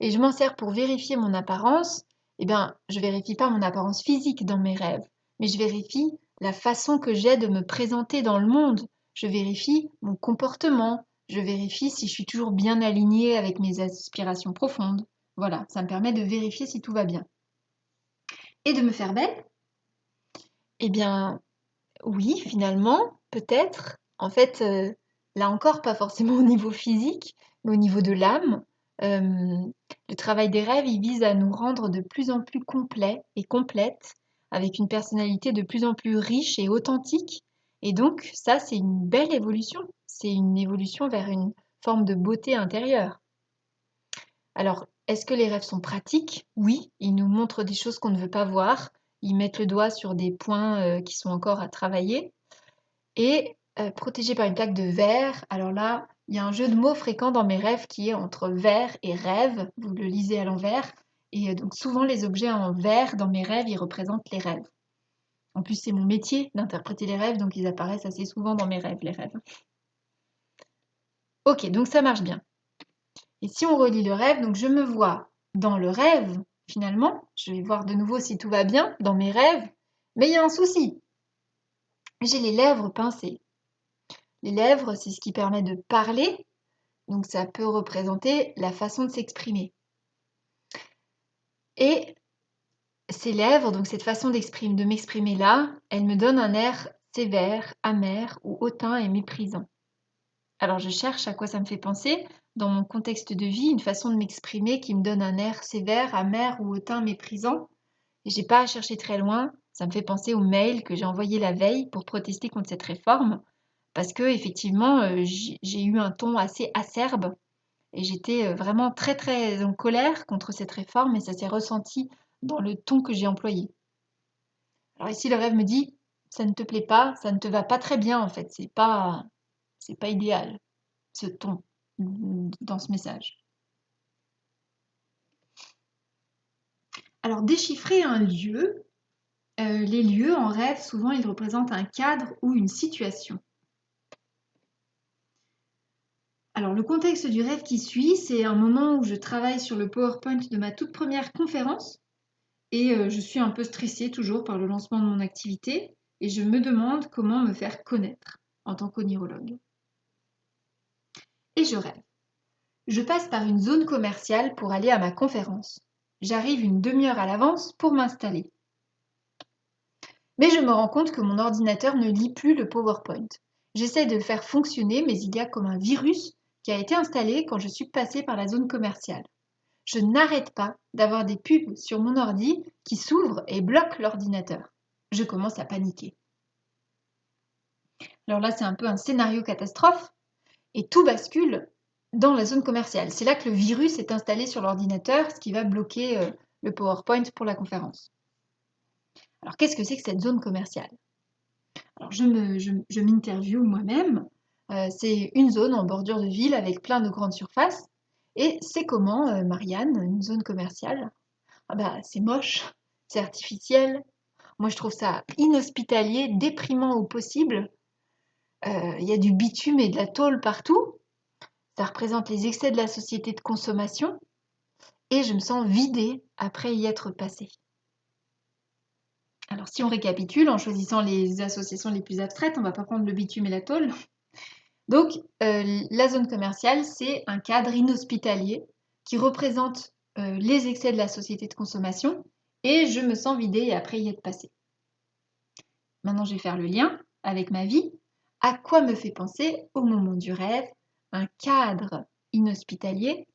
Et je m'en sers pour vérifier mon apparence. Eh bien, je vérifie pas mon apparence physique dans mes rêves, mais je vérifie la façon que j'ai de me présenter dans le monde. Je vérifie mon comportement. Je vérifie si je suis toujours bien alignée avec mes aspirations profondes. Voilà, ça me permet de vérifier si tout va bien. Et de me faire belle? Eh bien, oui, finalement, peut-être. En fait, là encore, pas forcément au niveau physique, mais au niveau de l'âme. Euh, le travail des rêves, il vise à nous rendre de plus en plus complets et complètes, avec une personnalité de plus en plus riche et authentique. Et donc, ça, c'est une belle évolution. C'est une évolution vers une forme de beauté intérieure. Alors, est-ce que les rêves sont pratiques? Oui, ils nous montrent des choses qu'on ne veut pas voir. Ils mettent le doigt sur des points qui sont encore à travailler. Et protégé par une plaque de verre. Alors là, il y a un jeu de mots fréquent dans mes rêves qui est entre verre et rêve. Vous le lisez à l'envers. Et donc souvent les objets en verre dans mes rêves, ils représentent les rêves. En plus, c'est mon métier d'interpréter les rêves, donc ils apparaissent assez souvent dans mes rêves, les rêves. Ok, donc ça marche bien. Et si on relit le rêve, donc je me vois dans le rêve, finalement, je vais voir de nouveau si tout va bien dans mes rêves, mais il y a un souci. J'ai les lèvres pincées. Les lèvres, c'est ce qui permet de parler, donc ça peut représenter la façon de s'exprimer. Et ces lèvres, donc cette façon de m'exprimer là, elle me donne un air sévère, amer ou hautain et méprisant. Alors je cherche à quoi ça me fait penser dans mon contexte de vie, une façon de m'exprimer qui me donne un air sévère, amer ou hautain, méprisant. Et j'ai pas à chercher très loin, ça me fait penser au mail que j'ai envoyé la veille pour protester contre cette réforme, parce que effectivement j'ai eu un ton assez acerbe. Et j'étais vraiment très très en colère contre cette réforme et ça s'est ressenti dans le ton que j'ai employé. Alors ici, le rêve me dit, ça ne te plaît pas, ça ne te va pas très bien en fait, c'est pas idéal, ce ton dans ce message. Alors déchiffrer un lieu, les lieux en rêve, souvent ils représentent un cadre ou une situation. Alors le contexte du rêve qui suit, c'est un moment où je travaille sur le PowerPoint de ma toute première conférence. Et je suis un peu stressée toujours par le lancement de mon activité et je me demande comment me faire connaître en tant qu'onirologue. Et je rêve. Je passe par une zone commerciale pour aller à ma conférence. J'arrive une demi-heure à l'avance pour m'installer. Mais je me rends compte que mon ordinateur ne lit plus le PowerPoint. J'essaie de le faire fonctionner, mais il y a comme un virus qui a été installé quand je suis passée par la zone commerciale. Je n'arrête pas d'avoir des pubs sur mon ordi qui s'ouvrent et bloquent l'ordinateur. Je commence à paniquer. Alors là, c'est un peu un scénario catastrophe et tout bascule dans la zone commerciale. C'est là que le virus est installé sur l'ordinateur, ce qui va bloquer le PowerPoint pour la conférence. Alors qu'est-ce que c'est que cette zone commerciale? Alors je m'interviewe moi-même. C'est une zone en bordure de ville avec plein de grandes surfaces. Et c'est comment, Marianne, une zone commerciale? Ah bah, c'est moche, c'est artificiel. Moi, je trouve ça inhospitalier, déprimant au possible. Il y a du bitume et de la tôle partout. Ça représente les excès de la société de consommation. Et je me sens vidée après y être passée. Alors, si on récapitule, en choisissant les associations les plus abstraites, on ne va pas prendre le bitume et la tôle. Donc, la zone commerciale, c'est un cadre inhospitalier qui représente les excès de la société de consommation et je me sens vidée après y être passée. Maintenant, je vais faire le lien avec ma vie. À quoi me fait penser, au moment du rêve, un cadre inhospitalier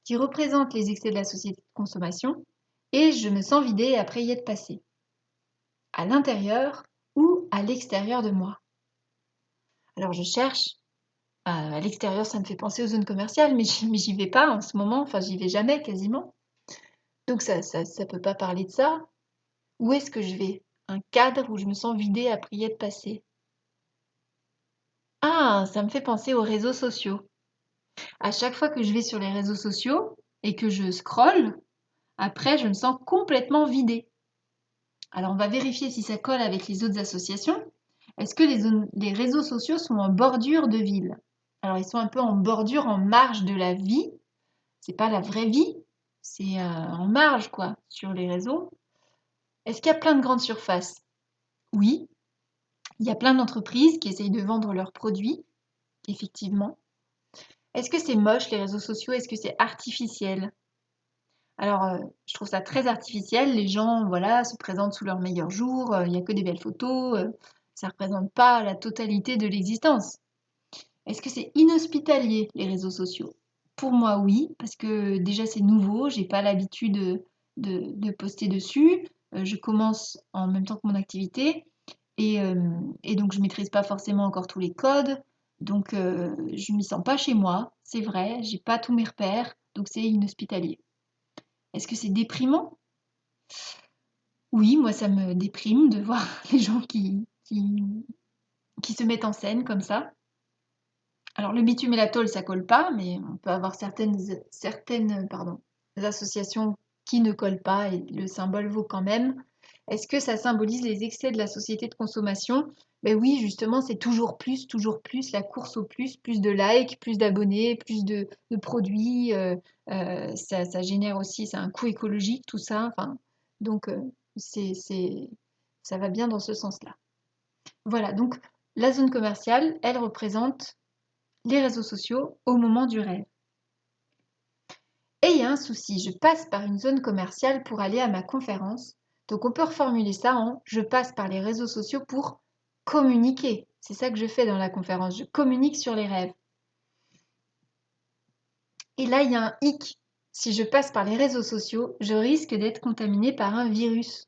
qui représente les excès de la société de consommation et je me sens vidée après y être passée. À l'intérieur ou à l'extérieur de moi. Alors je cherche. À l'extérieur, ça me fait penser aux zones commerciales, mais j'y vais pas en ce moment. Enfin, j'y vais jamais quasiment. Donc ça peut pas parler de ça. Où est-ce que je vais? Un cadre où je me sens vidée après y être passée. Ah, ça me fait penser aux réseaux sociaux. À chaque fois que je vais sur les réseaux sociaux et que je scrolle, après, je me sens complètement vidée. Alors, on va vérifier si ça colle avec les autres associations. Est-ce que les réseaux sociaux sont en bordure de ville? Alors, ils sont un peu en bordure, en marge de la vie. C'est pas la vraie vie, c'est en marge, quoi, sur les réseaux. Est-ce qu'il y a plein de grandes surfaces? Oui. Il y a plein d'entreprises qui essayent de vendre leurs produits, effectivement. Est-ce que c'est moche, les réseaux sociaux? Est-ce que c'est artificiel? Alors, je trouve ça très artificiel. Les gens, voilà, se présentent sous leur meilleur jour. Il n'y a que des belles photos. Ça ne représente pas la totalité de l'existence. Est-ce que c'est inhospitalier, les réseaux sociaux? Pour moi, oui, parce que déjà c'est nouveau, j'ai pas l'habitude de poster dessus. Je commence en même temps que mon activité et donc je maîtrise pas forcément encore tous les codes. Donc je m'y sens pas chez moi, c'est vrai, j'ai pas tous mes repères, donc c'est inhospitalier. Est-ce que c'est déprimant? Oui, moi ça me déprime de voir les gens qui se mettent en scène comme ça. Alors le bitume et la tôle, ça colle pas, mais on peut avoir certaines associations qui ne collent pas et le symbole vaut quand même. Est-ce que ça symbolise les excès de la société de consommation? Ben oui, justement, c'est toujours plus, la course au plus de likes, plus d'abonnés, plus de produits. Ça génère aussi, c'est un coût écologique, tout ça. Enfin, donc, ça va bien dans ce sens-là. Voilà, donc la zone commerciale, elle représente les réseaux sociaux au moment du rêve. Et il y a un souci, je passe par une zone commerciale pour aller à ma conférence. Donc on peut reformuler ça en je passe par les réseaux sociaux pour communiquer. C'est ça que je fais dans la conférence, je communique sur les rêves. Et là, il y a un hic. Si je passe par les réseaux sociaux, je risque d'être contaminée par un virus.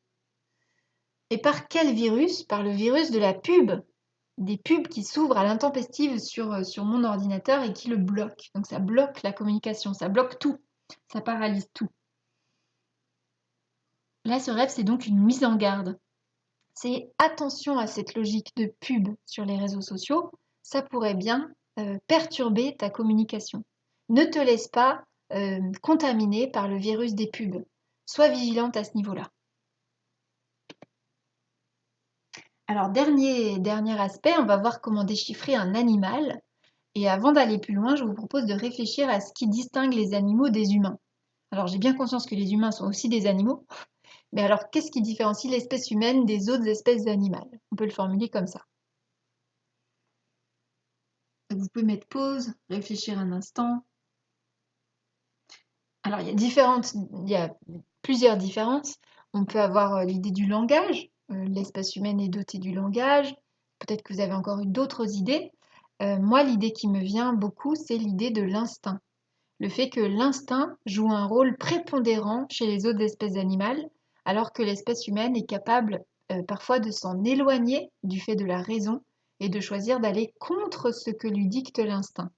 Et par quel virus? Par le virus de la pub. Des pubs qui s'ouvrent à l'intempestive sur mon ordinateur et qui le bloquent. Donc ça bloque la communication, ça bloque tout, ça paralyse tout. Là, ce rêve, c'est donc une mise en garde. C'est attention à cette logique de pub sur les réseaux sociaux, ça pourrait bien perturber ta communication. Ne te laisse pas contaminer par le virus des pubs. Sois vigilante à ce niveau-là. Alors, dernier aspect, on va voir comment déchiffrer un animal. Et avant d'aller plus loin, je vous propose de réfléchir à ce qui distingue les animaux des humains. Alors, j'ai bien conscience que les humains sont aussi des animaux, mais alors qu'est-ce qui différencie l'espèce humaine des autres espèces animales? On peut le formuler comme ça. Donc, vous pouvez mettre pause, réfléchir un instant. Alors, il y a plusieurs différences. On peut avoir l'idée du langage. L'espèce humaine est dotée du langage. Peut-être que vous avez encore eu d'autres idées. Moi, l'idée qui me vient beaucoup, c'est l'idée de l'instinct. Le fait que l'instinct joue un rôle prépondérant chez les autres espèces animales, alors que l'espèce humaine est capable parfois de s'en éloigner du fait de la raison et de choisir d'aller contre ce que lui dicte l'instinct.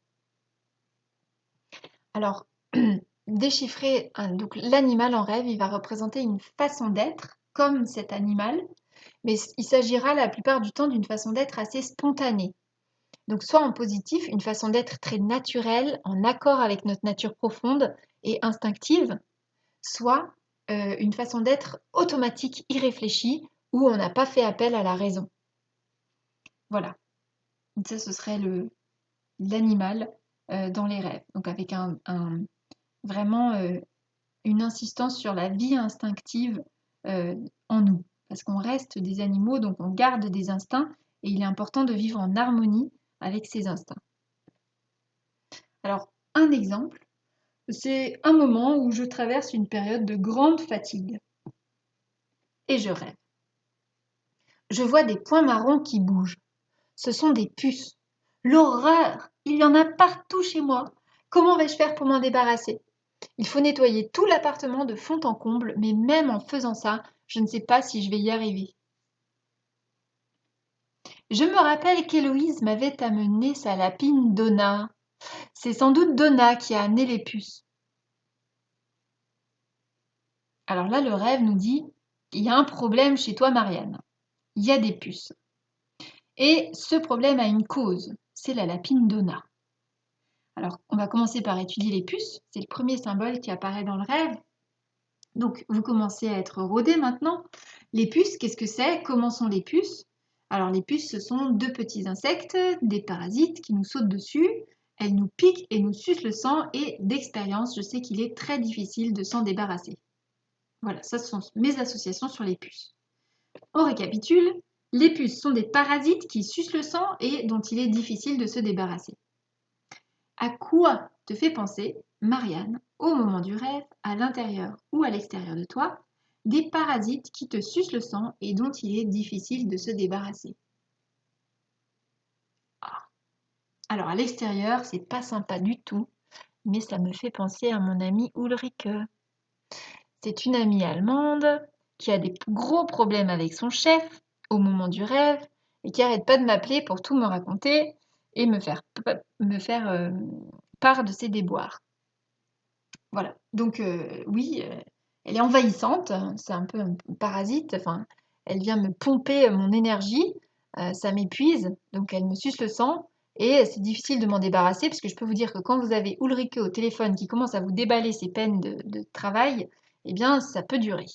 Alors, déchiffrer donc l'animal en rêve, il va représenter une façon d'être comme cet animal, mais il s'agira la plupart du temps d'une façon d'être assez spontanée. Donc soit en positif, une façon d'être très naturelle, en accord avec notre nature profonde et instinctive, soit une façon d'être automatique, irréfléchie, où on n'a pas fait appel à la raison. Voilà. Donc ça, ce serait l'animal dans les rêves. Donc avec vraiment une insistance sur la vie instinctive en nous. Parce qu'on reste des animaux, donc on garde des instincts, et il est important de vivre en harmonie avec ces instincts. Alors, un exemple, c'est un moment où je traverse une période de grande fatigue. et je rêve. Je vois des points marrons qui bougent. Ce sont des puces. L'horreur! Il y en a partout chez moi. Comment vais-je faire pour m'en débarrasser? Il faut nettoyer tout l'appartement de fond en comble, mais même en faisant ça, je ne sais pas si je vais y arriver. Je me rappelle qu'Héloïse m'avait amené sa lapine Donna. C'est sans doute Donna qui a amené les puces. Alors là, le rêve nous dit, il y a un problème chez toi, Marianne. Il y a des puces. Et ce problème a une cause, c'est la lapine Donna. Alors, on va commencer par étudier les puces. C'est le premier symbole qui apparaît dans le rêve. Donc, vous commencez à être rodé maintenant. Les puces, qu'est-ce que c'est? Comment sont les puces? Alors, les puces, ce sont deux petits insectes, des parasites qui nous sautent dessus. Elles nous piquent et nous sucent le sang. Et d'expérience, je sais qu'il est très difficile de s'en débarrasser. Voilà, ça ce sont mes associations sur les puces. On récapitule. Les puces sont des parasites qui sucent le sang et dont il est difficile de se débarrasser. À quoi te fait penser, Marianne, au moment du rêve, à l'intérieur ou à l'extérieur de toi, des parasites qui te sucent le sang et dont il est difficile de se débarrasser? Alors à l'extérieur, c'est pas sympa du tout, mais ça me fait penser à mon amie Ulrike. C'est une amie allemande qui a des gros problèmes avec son chef au moment du rêve et qui arrête pas de m'appeler pour tout me raconter et me faire part de ses déboires. Voilà, donc oui, elle est envahissante, c'est un peu un parasite, enfin, elle vient me pomper mon énergie, ça m'épuise, donc elle me suce le sang et c'est difficile de m'en débarrasser parce que je peux vous dire que quand vous avez Ulrike au téléphone qui commence à vous déballer ses peines de travail, eh bien ça peut durer.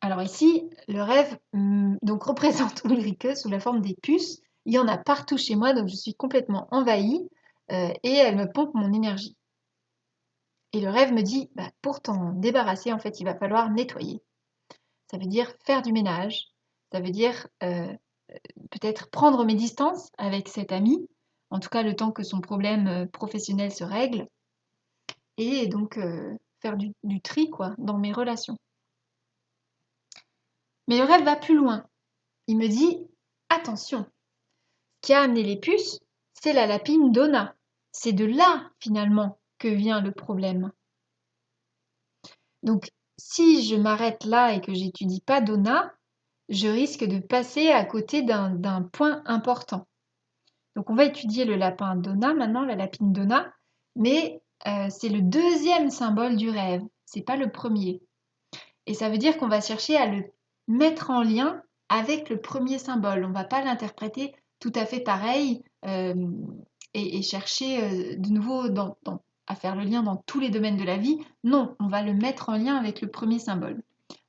Alors ici, le rêve donc représente Ulrike sous la forme des puces. Il y en a partout chez moi, donc je suis complètement envahie et elle me pompe mon énergie. Et le rêve me dit, bah, pour t'en débarrasser, en fait, il va falloir nettoyer. Ça veut dire faire du ménage. Ça veut dire peut-être prendre mes distances avec cet ami, en tout cas le temps que son problème professionnel se règle, et donc faire du tri quoi, dans mes relations. Mais le rêve va plus loin. Il me dit, attention, ce qui a amené les puces, c'est la lapine Donna. C'est de là, finalement, que vient le problème. Donc, si je m'arrête là et que j'étudie pas Donna, je risque de passer à côté d'un point important. Donc, on va étudier le lapin Donna maintenant, la lapine Donna, mais c'est le deuxième symbole du rêve, c'est pas le premier. Et ça veut dire qu'on va chercher à le mettre en lien avec le premier symbole. On ne va pas l'interpréter tout à fait pareil et chercher de nouveau à faire le lien dans tous les domaines de la vie. Non, on va le mettre en lien avec le premier symbole.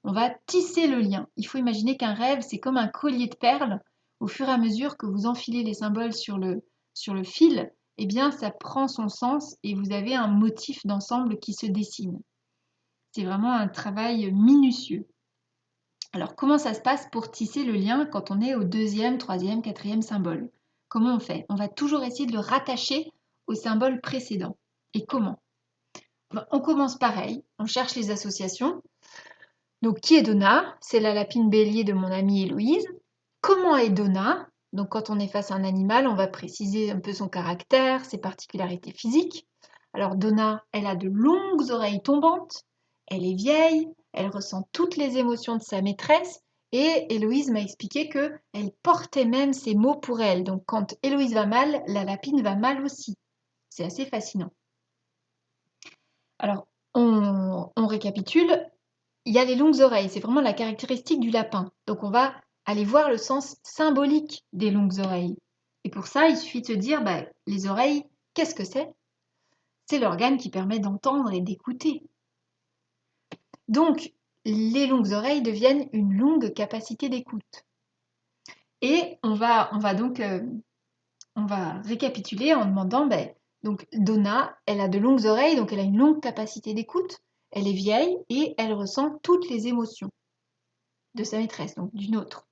On va tisser le lien. Il faut imaginer qu'un rêve, c'est comme un collier de perles. Au fur et à mesure que vous enfilez les symboles sur le fil, eh bien, ça prend son sens et vous avez un motif d'ensemble qui se dessine. C'est vraiment un travail minutieux. Alors, comment ça se passe pour tisser le lien quand on est au deuxième, troisième, quatrième symbole? Comment on fait? On va toujours essayer de le rattacher au symbole précédent. Et comment? On commence pareil, on cherche les associations. Donc, qui est Donna? C'est la lapine bélier de mon amie Héloïse. Comment est Donna? Donc, quand on est face à un animal, on va préciser un peu son caractère, ses particularités physiques. Alors, Donna, elle a de longues oreilles tombantes, elle est vieille, elle ressent toutes les émotions de sa maîtresse et Héloïse m'a expliqué qu'elle portait même ses mots pour elle. Donc, quand Héloïse va mal, la lapine va mal aussi. C'est assez fascinant. Alors, on récapitule. Il y a les longues oreilles, c'est vraiment la caractéristique du lapin. Donc on va aller voir le sens symbolique des longues oreilles. Et pour ça, il suffit de se dire, les oreilles, qu'est-ce que c'est? C'est l'organe qui permet d'entendre et d'écouter. Donc, les longues oreilles deviennent une longue capacité d'écoute. Et on va récapituler en demandant, donc Donna, elle a de longues oreilles, donc elle a une longue capacité d'écoute. Elle est vieille et elle ressent toutes les émotions de sa maîtresse, donc d'une autre.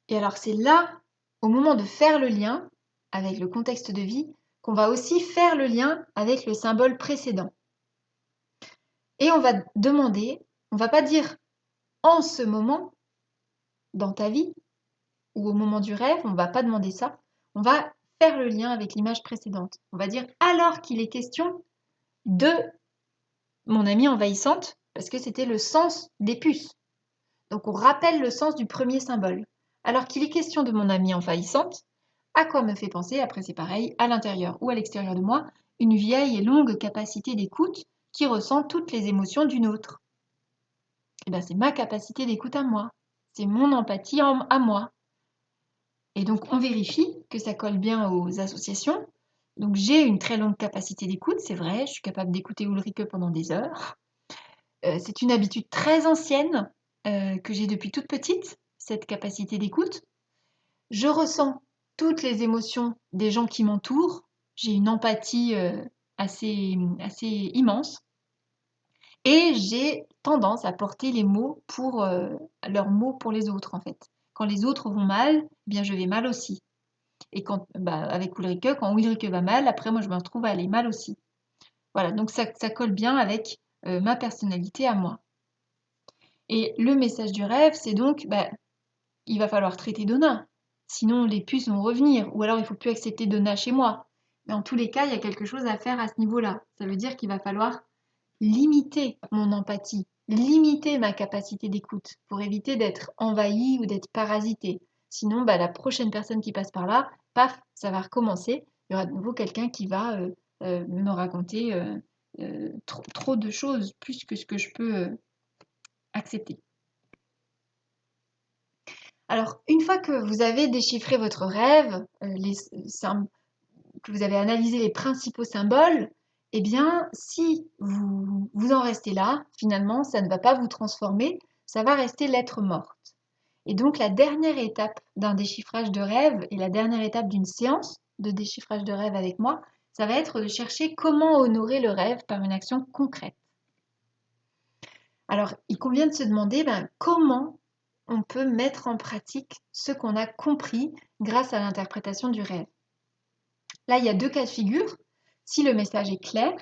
Et alors c'est là, au moment de faire le lien avec le contexte de vie, qu'on va aussi faire le lien avec le symbole précédent. Et on va demander On va pas dire en ce moment, dans ta vie, ou au moment du rêve, on va pas demander ça. On va faire le lien avec l'image précédente. On va dire alors qu'il est question de mon amie envahissante, parce que c'était le sens des puces. Donc on rappelle le sens du premier symbole. Alors qu'il est question de mon amie envahissante, à quoi me fait penser, après c'est pareil, à l'intérieur ou à l'extérieur de moi, une vieille et longue capacité d'écoute qui ressent toutes les émotions d'une autre. Et bien c'est ma capacité d'écoute à moi, c'est mon empathie à moi. Et donc on vérifie que ça colle bien aux associations. Donc j'ai une très longue capacité d'écoute, c'est vrai, je suis capable d'écouter Ulrike pendant des heures. C'est une habitude très ancienne que j'ai depuis toute petite, cette capacité d'écoute. Je ressens toutes les émotions des gens qui m'entourent. J'ai une empathie assez immense. Et j'ai tendance à porter les mots pour leurs mots pour les autres en fait. Quand les autres vont mal, eh bien je vais mal aussi. Et quand, avec Ulrike, quand Ulrike va mal, après moi je me retrouve à aller mal aussi. Voilà, donc ça colle bien avec ma personnalité à moi. Et le message du rêve, c'est donc, il va falloir traiter Donna. Sinon, les puces vont revenir. Ou alors, il ne faut plus accepter Donna chez moi. Mais en tous les cas, il y a quelque chose à faire à ce niveau-là. Ça veut dire qu'il va falloir limiter mon empathie, limiter ma capacité d'écoute pour éviter d'être envahi ou d'être parasité. Sinon, la prochaine personne qui passe par là, paf, ça va recommencer. Il y aura de nouveau quelqu'un qui va me raconter trop de choses, plus que ce que je peux accepter. Alors, une fois que vous avez déchiffré votre rêve, que vous avez analysé les principaux symboles, eh bien, si vous en restez là, finalement, ça ne va pas vous transformer, ça va rester lettre morte. Et donc, la dernière étape d'un déchiffrage de rêve et la dernière étape d'une séance de déchiffrage de rêve avec moi, ça va être de chercher comment honorer le rêve par une action concrète. Alors, il convient de se demander comment on peut mettre en pratique ce qu'on a compris grâce à l'interprétation du rêve. Là, il y a deux cas de figure. Si le message est clair,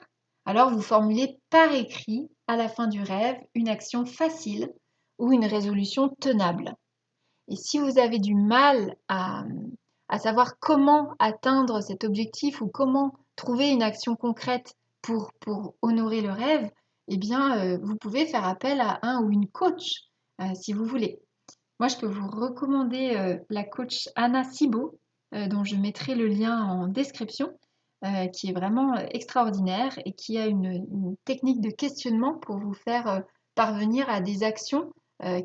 alors vous formulez par écrit à la fin du rêve une action facile ou une résolution tenable. Et si vous avez du mal à savoir comment atteindre cet objectif ou comment trouver une action concrète pour honorer le rêve, eh bien, vous pouvez faire appel à un ou une coach si vous voulez. Moi, je peux vous recommander la coach Anna Cibot, dont je mettrai le lien en description, qui est vraiment extraordinaire et qui a une technique de questionnement pour vous faire parvenir à des actions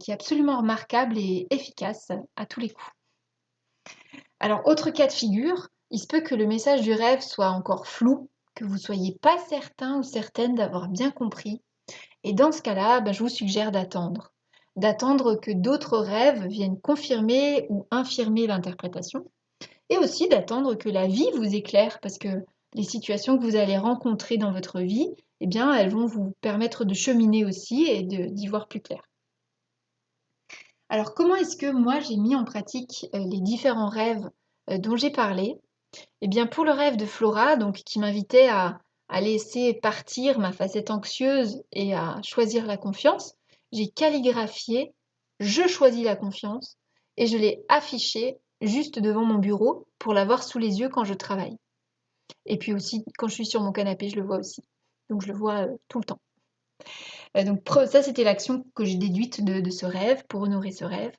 qui est absolument remarquable et efficace à tous les coups. Alors, autre cas de figure, il se peut que le message du rêve soit encore flou, que vous ne soyez pas certain ou certaine d'avoir bien compris. Et dans ce cas-là, je vous suggère d'attendre. D'attendre que d'autres rêves viennent confirmer ou infirmer l'interprétation. Et aussi d'attendre que la vie vous éclaire, parce que les situations que vous allez rencontrer dans votre vie, eh bien, elles vont vous permettre de cheminer aussi et d'y voir plus clair. Alors, comment est-ce que moi j'ai mis en pratique les différents rêves dont j'ai parlé? Eh bien, pour le rêve de Flora, donc qui m'invitait à laisser partir ma facette anxieuse et à choisir la confiance, j'ai calligraphié «Je choisis la confiance» et je l'ai affiché juste devant mon bureau pour l'avoir sous les yeux quand je travaille. Et puis aussi, quand je suis sur mon canapé, je le vois aussi. Donc, je le vois tout le temps. Donc, ça, c'était l'action que j'ai déduite de ce rêve pour honorer ce rêve.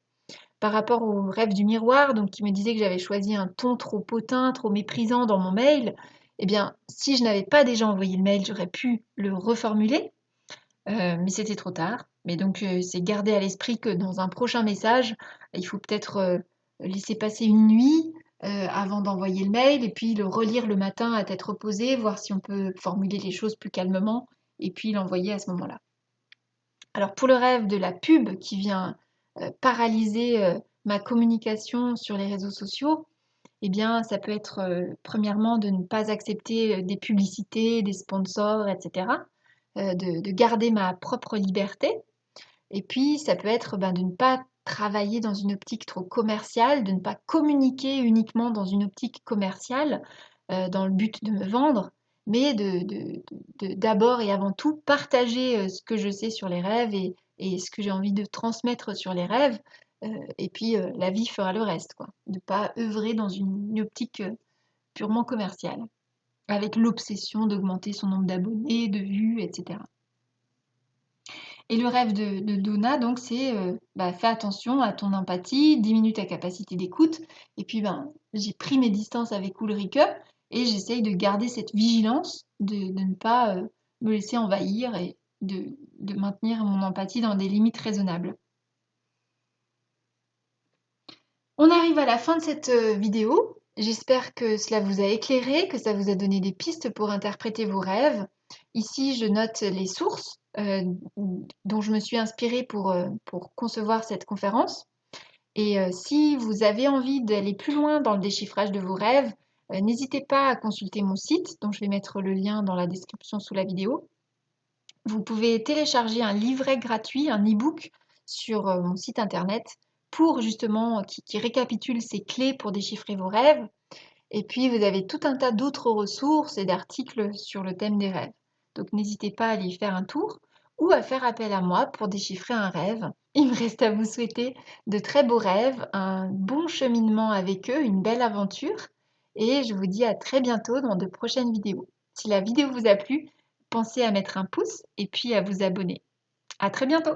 Par rapport au rêve du miroir, donc qui me disait que j'avais choisi un ton trop hautain, trop méprisant dans mon mail, eh bien, si je n'avais pas déjà envoyé le mail, j'aurais pu le reformuler, mais c'était trop tard. Mais donc, c'est garder à l'esprit que dans un prochain message, il faut peut-être laisser passer une nuit avant d'envoyer le mail, et puis le relire le matin à tête reposée, voir si on peut formuler les choses plus calmement, et puis l'envoyer à ce moment-là. Alors pour le rêve de la pub qui vient paralyser ma communication sur les réseaux sociaux, eh bien ça peut être premièrement de ne pas accepter des publicités, des sponsors, etc. De garder ma propre liberté. Et puis ça peut être de ne pas travailler dans une optique trop commerciale, de ne pas communiquer uniquement dans une optique commerciale dans le but de me vendre, mais d'abord et avant tout partager ce que je sais sur les rêves et ce que j'ai envie de transmettre sur les rêves. Et puis la vie fera le reste, quoi. De pas œuvrer dans une optique purement commerciale, avec l'obsession d'augmenter son nombre d'abonnés, de vues, etc. Et le rêve de Donna, donc, c'est fais attention à ton empathie, diminue ta capacité d'écoute. Et puis, j'ai pris mes distances avec Ulrike et j'essaye de garder cette vigilance, de ne pas me laisser envahir et de maintenir mon empathie dans des limites raisonnables. On arrive à la fin de cette vidéo. J'espère que cela vous a éclairé, que ça vous a donné des pistes pour interpréter vos rêves. Ici, je note les sources dont je me suis inspirée pour concevoir cette conférence. Et si vous avez envie d'aller plus loin dans le déchiffrage de vos rêves, n'hésitez pas à consulter mon site, dont je vais mettre le lien dans la description sous la vidéo. Vous pouvez télécharger un livret gratuit, un e-book sur mon site internet pour justement qui récapitule ces clés pour déchiffrer vos rêves. Et puis vous avez tout un tas d'autres ressources et d'articles sur le thème des rêves. Donc n'hésitez pas à aller y faire un tour ou à faire appel à moi pour déchiffrer un rêve. Il me reste à vous souhaiter de très beaux rêves, un bon cheminement avec eux, une belle aventure. Et je vous dis à très bientôt dans de prochaines vidéos. Si la vidéo vous a plu, pensez à mettre un pouce et puis à vous abonner. À très bientôt!